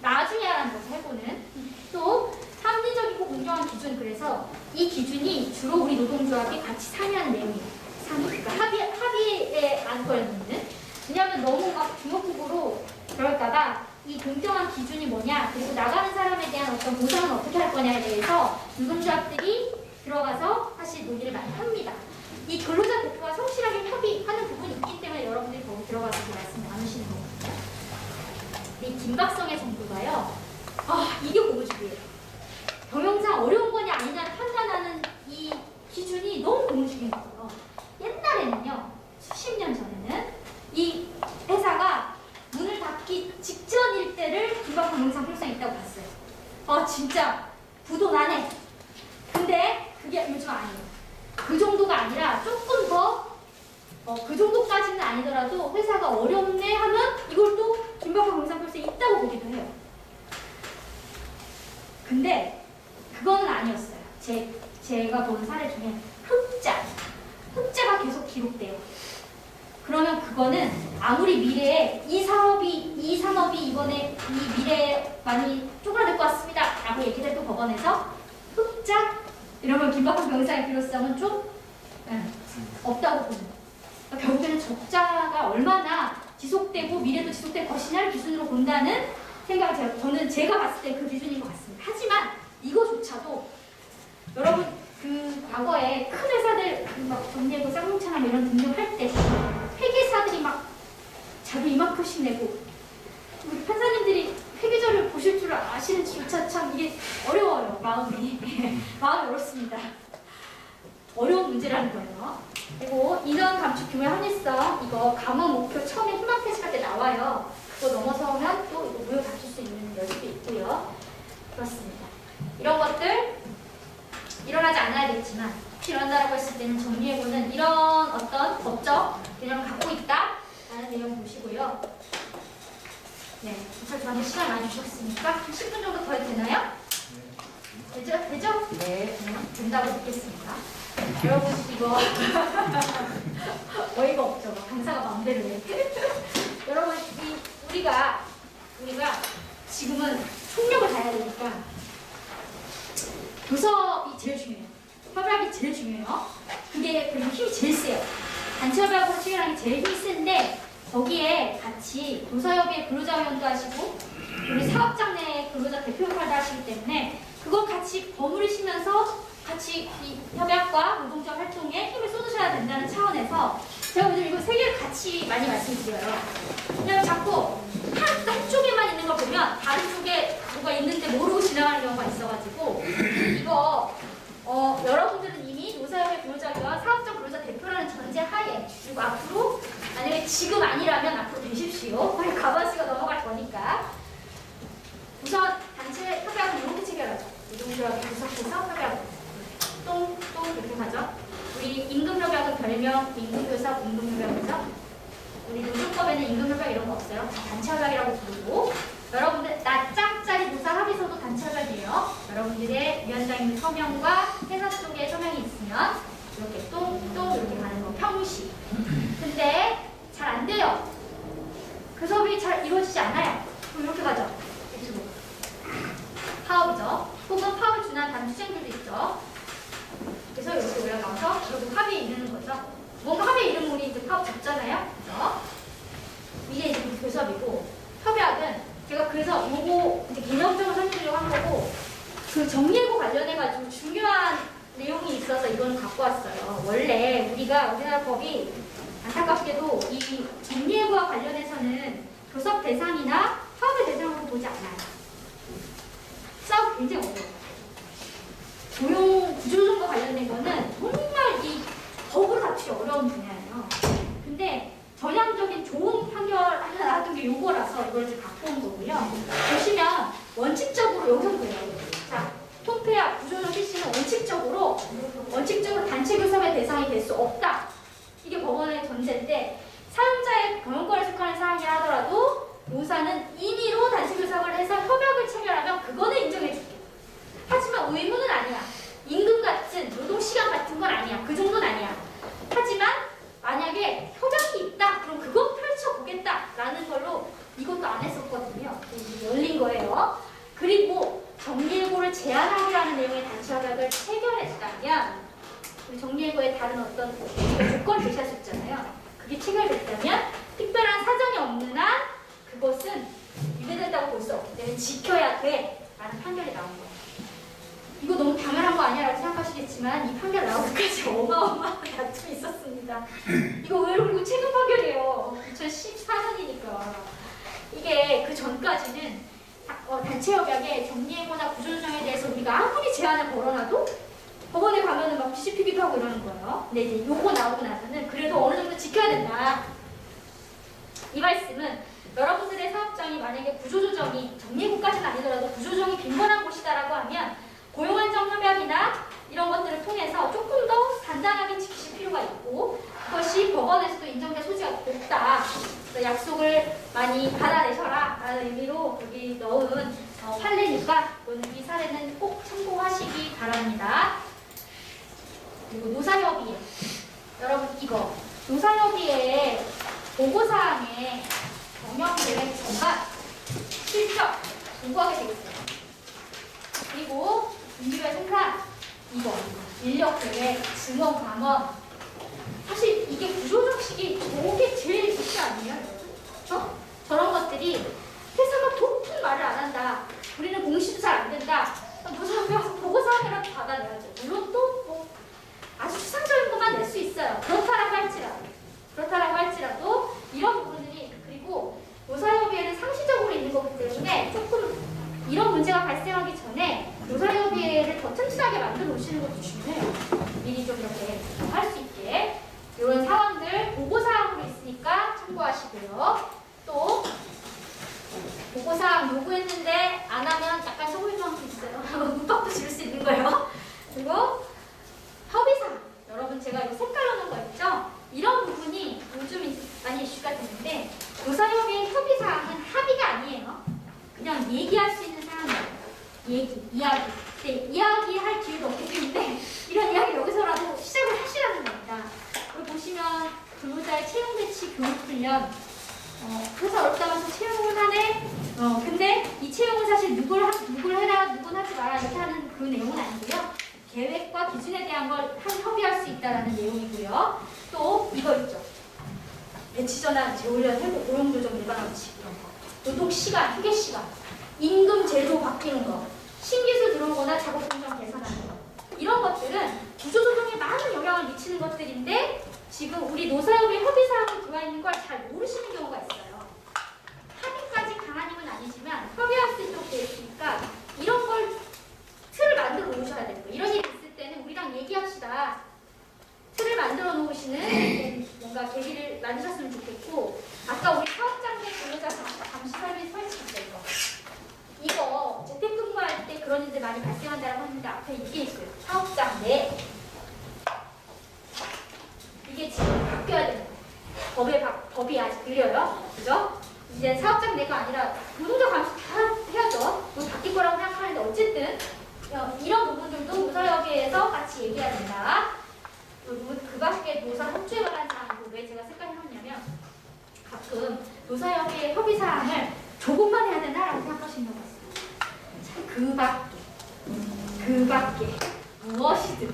[SPEAKER 1] 나중에 하라는 거죠. 해고는. 또 합리적이고 공정한 기준. 그래서 이 기준이 주로 우리 노동조합이 같이 상의하는 내용이에요. 그러니까 합의에 안 걸리는. 왜냐하면 너무 막 주먹구구로 그럴까봐 이 공정한 기준이 뭐냐, 그리고 나가는 사람에 대한 어떤 보상은 어떻게 할 거냐에 대해서 노동조합들이 들어가서 사실 논의를 많이 합니다. 이 근로자 대표가 성실하게 협의하는 부분이 있기 때문에 여러분들이 거기 들어가서 말씀 나누시는 거거든요. 이 김박성의 정도가요. 이게 고무줄이에요. 경영상 어려운 거냐 아니냐 판단하는 이 기준이 너무 고무줄인 거예요. 옛날에는요. 수십 년 전에는 이 회사가 문을 닫기 직전일 때를 김박 경영상 필요성이 있다고 봤어요. 진짜 부도 나네. 근데 그게 요즘 아니에요. 그 정도가 아니라 조금 더 그 정도까지는 아니더라도 회사가 어렵네 하면 이걸 또 김박 경영상 필요성이 있다고 보기도 해요. 근데 그거는 아니었어요. 제가 본 사례 중에 흑자가 계속 기록돼요. 그러면 그거는 아무리 미래에 이 산업이 이번에 이 미래에 많이 쪼그라들 것 같습니다 라고 얘기를 해도 법원에서 흑자? 이러면 긴박한 경영상의 필요성은 좀 없다고 보는 거예요. 그러니까 결국에는 적자가 얼마나 지속되고 미래도 지속될 것이냐를 기준으로 본다는 생각을 저는 제가 봤을 때 그 기준인 것 같습니다. 하지만 이거조차도 여러분 그 과거에 큰 회사들 막 정리해고 쌍용차나 이런 등록할 때 회계사들이 막 자료 이만큼씩 내고 우리 판사님들이 회계자료를 보실 줄 아시는지조차 참 이게 어려워요. 마음이 어렵습니다. 어려운 문제라는 거예요. 그리고 인원 감축 규모의 합리성 이거 감원 목표 처음에 희망 테스트 할 때 나와요. 그거 넘어서면 또 이거 무효 다툴 수 있는 여지도 있고요. 그렇습니다. 이런 것들 일어나지 않아야겠지만 혹시 일어난다고 했을 때는 정리해보는 이런 어떤 법적 개념을 갖고 있다라는 내용 보시고요. 네, 저한테 시간 많이 주셨으니까 10분 정도 더 해도 되나요? 되죠? 네. 된다고 듣겠습니다. 여러분 이거 어이가 없죠. 강사가 마음대로 해. 여러분 우리가 지금은 총력을 다해야 되니까 교섭이 제일 중요해요. 협약이 제일 중요해요. 그게 그리고 힘이 제일 세요. 단체 협약으로 체결하는 게 제일 힘이 센데 거기에 같이 도서협의회 근로자위원도 하시고 우리 사업장 내 근로자 대표 역할도 하시기 때문에 그거 같이 버무리시면서 같이 이 협약과 노동조합 활동에 힘을 쏟으셔야 된다는 차원에서 제가 오늘 이거 세 개를 같이 많이 말씀드려요. 왜냐면 자꾸 한쪽에만 있는 걸 보면 다른 쪽에 뭐가 있는데 모르고 지나가는 경우가 있어가지고 이거 여러분들은 이미 노사협의 근로자와 사업적 근로자 대표라는 전제 하에 그리고 앞으로 만약에 지금 아니라면 앞으로 되십시오. 가반수가 넘어갈 거니까 우선 단체 협약은 이렇게 체결하죠. 노동조합이 구성해서 협약 똥 이렇게 가죠. 우리 임금협약은 별명 임금교섭 임금협약이죠. 우리 노조법에는 임금협약 이런 거 없어요. 단체협약이라고 부르고 여러분들 낯짝짜리 노사 합의서도 단체협약이에요. 여러분들의 위원장님 서명과 회사 쪽에 서명이 있으면 이렇게 똥 이렇게 가는 거 평시. 근데 잘 안 돼요. 교섭이 잘 이루어지지 않아요. 그럼 이렇게 가죠. 파업이죠. 혹은 파업을 준한 단추쟁들도 있죠. 그래서 이렇게 올라가서 결국 합의에 이르는 거죠. 뭔가 합의에 이르면 우리 이제 파업 접잖아요. 그죠? 이게 이제 교섭이고 협약은 제가 그래서 요거 이제 개념적으로 설명드리려고 한 거고 그 정리해고 관련해가지고 중요한 내용이 있어서 이거는 갖고 왔어요. 원래 우리나라 법이 안타깝게도 이 정리해고와 관련해서는 교섭 대상이나 파업의 대상으로 보지 않아요. 싸우기 굉장히 어려워요. 고용 구조조정과 관련된 거는 정말 이 법으로 다투기 어려운 분야예요. 근데 전향적인 좋은 판결 하나 놔둔 게 요거라서 이걸 이제 갖고 온 거고요. 보시면 원칙적으로 여기서 보여요. 자, 통 협회와 구조조정 실시는 원칙적으로 단체 교섭의 대상이 될 수 없다. 이게 법원의 전제인데 사용자의 경영권에 속하는 사항이라 하더라도 노사는 임의로 단체 교섭을 해서 협약을 체결하면 그거는 인정해줄게. 하지만 의무는 아니야. 임금 같은 노동시간 같은 건 아니야. 그 정도는 아니야. 하지만 만약에 협약이 있다. 그럼 그건 펼쳐보겠다라는 걸로 이것도 안 했었거든요. 이게 열린 거예요. 그리고 정리해고를 제한하기라는 내용의 단체 협약을 체결했다면 우리 정리해고의 다른 어떤 조건 제시할 수 있잖아요. 그게 체결됐다면 특별한 사정이 없는 한 그것은 위배된다고 볼 수 없기 때문에 지켜야 돼 라는 판결이 나온 거예요. 이거 너무 당연한 거 아니야 라고 생각하시겠지만 이 판결 나오기까지 어마어마한 다툼이 있었습니다. 이거 왜 그리고 최근 판결이에요. 2014년이니까. 이게 그 전까지는 단체 협약에 정리해고나 구조조정에 대해서 우리가 아무리 제한을 걸어놔도 법원에 가면은 막 뒤집히기도 하고 이러는 거예요. 근데 이제 요거 나오고 나서는 그래도 어느 정도 지켜야 된다. 이 말씀은 여러분들의 사업장이 만약에 구조조정이 정리해고까지는 아니더라도 구조조정이 빈번한 곳이다라고 하면 고용안정 협약이나 이런 것들을 통해서 조금 더 단단하게 지키실 필요가 있고 그것이 법원에서도 인정될 소지가 높다. 그래서 약속을 많이 받아내셔라 라는 의미로 여기 넣은 판례니까 이 사례는 꼭 참고하시기 바랍니다. 그리고 노사협의회. 여러분 이거 노사협의회의 보고사항에 경영계획 전반 실적 공부하게 되겠어요. 그리고 인류의 생산 이거 인력계획 증원 감원 사실 이게 구조조정식이 저게 제일 좋지 않나요? 여러분? 저런 것들이 회사가 도통 말을 안 한다. 우리는 공시도 잘 안 된다. 노사협의회 와서 보고사항이라도 받아내야죠. 물론 또 아주 추상적인 것만 낼 수 있어요. 그렇다라고 할지라도 이런 부분들이 그리고 노사협의회는 상시적으로 있는 거기 때문에 조금 이런 문제가 발생하기 전에 노사협의회를 더 튼튼하게 만들어 놓으시는 것도 중요해요. 미리 좀 이렇게 할 수 있게 이런 상황들 보고사항으로 있으니까 참고하시고요. 또 보고사항 요구했는데 안 하면 약간 소불조항도 있어요. 문박도 지을 수 있는 거예요. 그리고 협의사항 여러분 제가 이거 색깔로 놓은 거 있죠? 이런 부분이 요즘 많이 이슈가 되는데 노사협의회 협의사항은 합의가 아니에요. 그냥 얘기할 수 있는 사항이에요. 이야기. 네, 이야기할 기회도 없기 때문에 이런 이야기 여기서라도 시작을 하시라는 겁니다. 여기 보시면 근로자의 채용 배치 교육 훈련 회사 어렵다면서 채용을 하네. 근데 이 채용은 사실 누굴 해라, 누군 하지 마라 이렇게 하는 그 내용은 아니고요. 계획과 기준에 대한 걸 협의할 수 있다라는 내용이고요. 또 이거 있죠. 배치 전환, 재훈련, 회복, 고용조정 일반 원칙 이런 거. 노동 시간, 휴게 시간, 임금 제도 바뀌는 거, 신기술 들어오거나 작업 공정 개선하는 거. 이런 것들은 구조조정에 많은 영향을 미치는 것들인데 지금 우리 노사협의 협의사항에 들어와 있는 걸 잘 모르시는 경우가 있어요. 합의까지 강한 힘은 아니지만 협의할 수 있도록 되어 있으니까 이런 걸 틀을 만들어 놓으셔야 되고 이런 일이 있을 때는 우리랑 얘기합시다. 틀을 만들어 놓으시는 뭔가 계기를 만드셨으면 좋겠고 아까 우리 사업장 내 근로자 감시 설비 설치했죠 이거 재택근무할 때 그런 일들 많이 발생한다고 하는데 앞에 이게 있어요. 사업장 내 이게 지금 바뀌어야 되는 거예요. 법이 아직 느려요. 그죠? 이제 사업장 내가 아니라 노동자 감시 다 해야죠. 뭐 바뀔 거라고 생각하는데 어쨌든 이런 부분들도 노사협의회에서 같이 얘기해야 된다. 그 밖에 노사 협조에 관한 사항이고 왜 제가 색깔 해놨냐면 가끔 노사협의회 협의사항을 조금만 해야 되나라고 생각하시는 것 같습니다. 그 밖에 무엇이든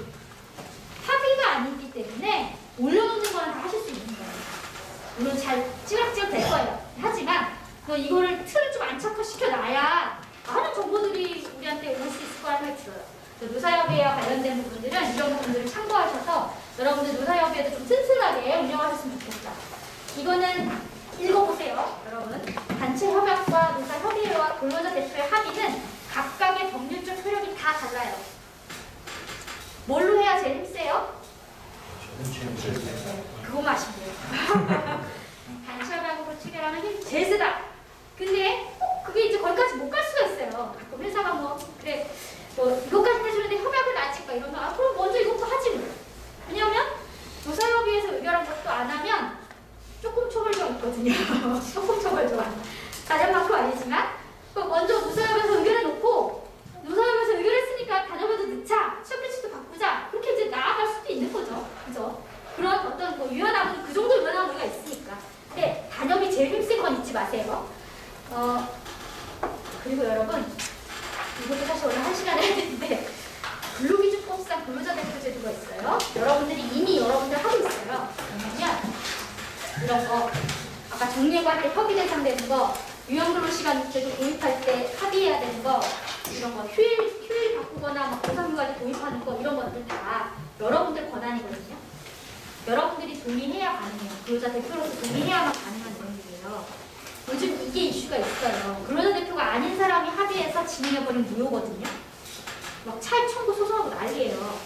[SPEAKER 1] 합의가 아니기 때문에 올려놓는 거는 다 하실 수 있는 거예요. 물론 잘 찌그락찌그락 될 거예요. 하지만 이거를 틀을 좀 안착화시켜놔야 많은 정보들이 우리한테 올 수 있을 거라는 생각이 들어요. 노사협의회와 관련된 부분들은 이런 부분들을 참고하셔서 여러분들 노사협의회도 좀 튼튼하게 운영하셨으면 좋겠다. 이거는 읽어보세요. 여러분. 단체 협약과 노사협의회와 근로자 대표의 합의는 각각의 법률적 효력이 다 달라요. 뭘로 해야 제일 힘세요? 그거만 아시면 돼요. 단체 협약으로 체결하면 힘 제일 세다. 근데 그게 이제 거기까지 못 갈 수가 있어요. 가끔 회사가 그래 이것까지 있거든요. 협공처벌 조항. 단연만큼 아니지만 먼저 노사협에서 의결해 놓고 노사협에서 의결했으니까 단협에도 넣자, 시험 규칙도 바꾸자 그렇게 이제 나아갈 수도 있는 거죠. 그죠? 그런 어떤 뭐 유연함은 그 정도 유연한 우리가 있으니까. 근데 단협이 제일 힘쓴 건 잊지 마세요. 그리고 여러분 이것도 사실 오늘 1시간에 해야 되는데 근로기준법상 근로자 대표 제도가 있어요. 여러분들이 이미 여러분들 하고 있어요. 왜냐면 이런 거 아까 정리해갈 때 협의 대상되는 거, 유연근로시간 제도 도입할 때 합의해야 되는 거, 이런 거 휴일 바꾸거나 뭐 보상휴가제 도입하는 거 이런 것들 다 여러분들 권한이거든요. 여러분들이 동의해야 가능해요. 근로자 대표로서 동의해야만 가능한 내용이에요. 요즘 이게 이슈가 있어요. 근로자 대표가 아닌 사람이 합의해서 진행해버린 무효거든요. 막 차입 청구 소송하고 난리예요.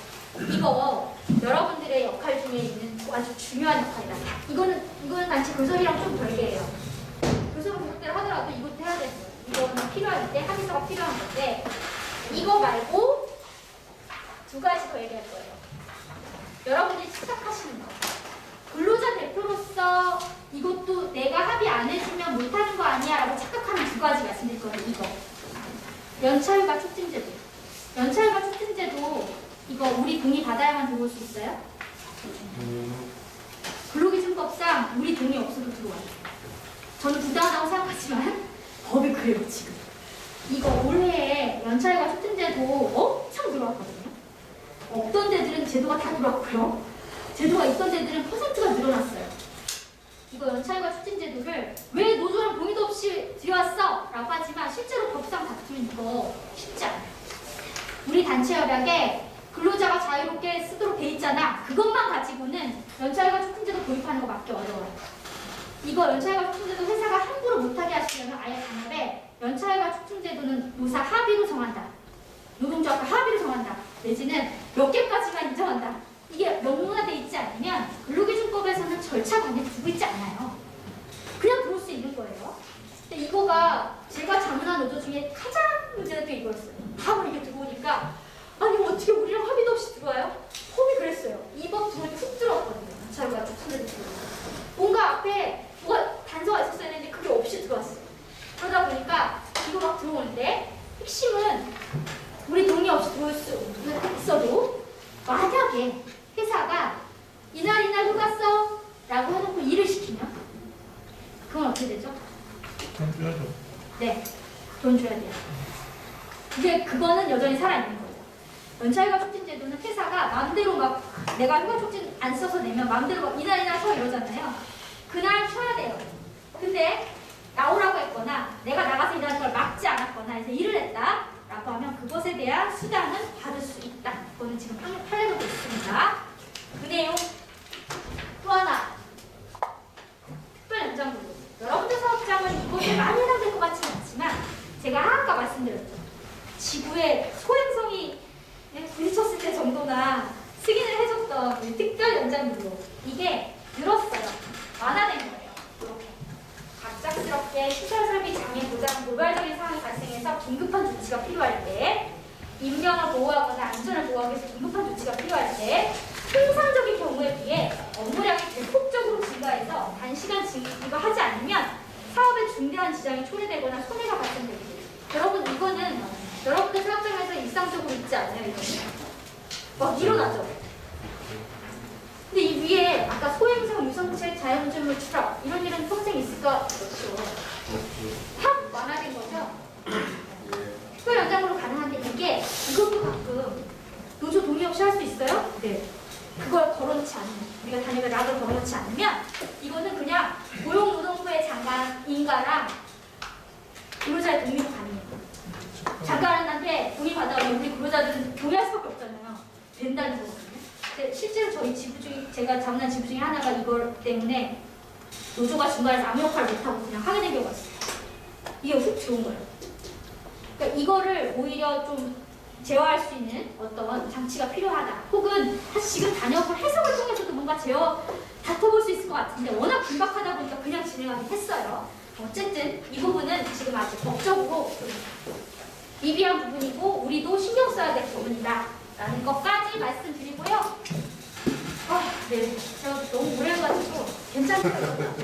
[SPEAKER 1] 이거 여러분들의 역할 중에 있는 아주 중요한 역할이다. 이거는 단체 교섭이랑 좀 별개예요. 교섭을 교섭대로 하더라도 이것도 해야 되는 거예요. 이거는 필요할 때 합의서가 필요한 건데 이거 말고 두 가지 더 얘기할 거예요. 여러분들이 착각하시는 거. 근로자 대표로서 이것도 내가 합의 안 해주면 못하는 거 아니야 라고 착각하는 두 가지 말씀드릴 거예요. 이거 연차휴가 촉진제도. 연차휴가 촉진제도 이거 우리 동의 받아야만 들어올 수 있어요? 근로기준법상 우리 동의 없어도 들어와요. 저는 부당하다고 생각하지만 법이 그래요 지금. 이거 올해에 연차휴가 촉진제도 엄청 들어왔거든요. 없던 데들은 제도가 다 들어왔고요. 제도가 있던 데들은 퍼센트가 늘어났어요. 이거 연차휴가 촉진제도를 왜 노조랑 동의도 없이 들여왔어? 라고 하지만 실제로 법상 다투면 이거 쉽지 않아요. 우리 단체협약에 근로자가 자유롭게 쓰도록 돼 있잖아. 그것만 가지고는 연차휴가 촉진제도 도입하는 거밖에 어려워요. 이거 연차휴가 촉진제도 회사가 함부로 못하게 하시려면 아예 단협에 연차휴가 촉진제도는 노사 합의로 정한다. 노동조합과 합의로 정한다. 내지는 몇 개까지만 인정한다. 이게 명문화 돼 있지 않으면 근로기준법에서는 절차 관계 두고 있지 않아요. 그냥 들어올 수 있는 거예요. 근데 이거가 제가 자문한 노조 중에 가장 문제는 또 이거였어요. 다음으로 이게 들어오니까 아니 어떻게 우리랑 합의도 없이 들어와요? 법이 그랬어요. 이 법 들어오니 훅 들어왔거든요. 자유가 촉진제도 들어오고 뭔가 앞에 뭐가 단서가 있었어야 했는데 그게 없이 들어왔어요. 그러다 보니까 이거 막 들어오는데 핵심은 우리 동의 없이 들어올 수 있어도 만약에 회사가 이날 휴가 써 라고 해놓고 일을 시키면 그건 어떻게 되죠?
[SPEAKER 4] 돈 줘야죠.
[SPEAKER 1] 네, 돈 줘야 돼요. 근데 그거는 여전히 살아있는 거예요. 연차휴가 촉진제도는 회사가 마음대로 막 내가 휴가 촉진 안 써서 내면 마음대로 막 이날 쉬어 이러잖아요. 그날 쉬어야 돼요. 근데 나오라고 했거나 내가 나가서 일하는 걸 막지 않았거나 해서 일을 했다 라고 하면 그것에 대한 수당은 받을 수 있다. 그거는 지금 판례도 있습니다. 그 내용 또 하나 특별 연장근로. 여러분들 사업장은 이것에 많이 해당될 것 같지는 않지만 제가 아까 말씀드렸죠. 지구의 소행성이 부딪혔을 때 정도나 승인을 해줬던 이 특별 연장근로 이게 늘었어요. 완화된 거예요. 이렇게 갑작스럽게 시설 설비 장애 보장 고발적인 상황이 발생해서 긴급한 조치가 필요할 때 인명을 보호하거나 안전을 보호하기 위해서 긴급한 조치가 필요할 때 통상적인 경우에 비해 업무량이 대폭적으로 증가해서 단시간 이거 하지 않으면 사업에 중대한 지장이 초래되거나 손해가 발생됩니다. 여러분 이거는 여러분들 사업장에서 일상적으로 있지 않아요? 이거는 막 일어나죠. 근데 이 위에 아까 소행성 유성체 자연물질 추락 이런 일은 평생 있을까? 없죠. 확 완화된 거죠. 특별 연장으로 가능한데 이것도 가끔 노조 동의 없이 할 수 있어요? 네. 그걸 걸어놓지 않으면 우리가 단협에 락을 걸어놓지 않으면 이거는 그냥 고용노동부의 장관인가랑 근로자의 동의로 가능해요. 장관한테 동의 받아오면 우리 근로자들은 동의할 수밖에 없잖아요. 된다는 거거든요. 근데 실제로 저희 지부 중에 제가 자문한 지부 중에 하나가 이걸 때문에 노조가 중간에서 아무 역할 못하고 그냥 하게 된 경우가 있어요. 이게 훅 좋은 거예요. 그러니까 이거를 오히려 좀 제어할 수 있는 어떤 장치가 필요하다. 혹은 사실 지금 단협을 해석을 통해서도 뭔가 다퉈볼 수 있을 것 같은데 워낙 긴박하다 보니까 그냥 진행하긴 했어요. 어쨌든 이 부분은 지금 아직 법적으로 좀 미비한 부분이고 우리도 신경 써야 될 부분이다 라는 것까지 말씀드리고요. 네. 제가 너무 오래 해가지고 괜찮아요.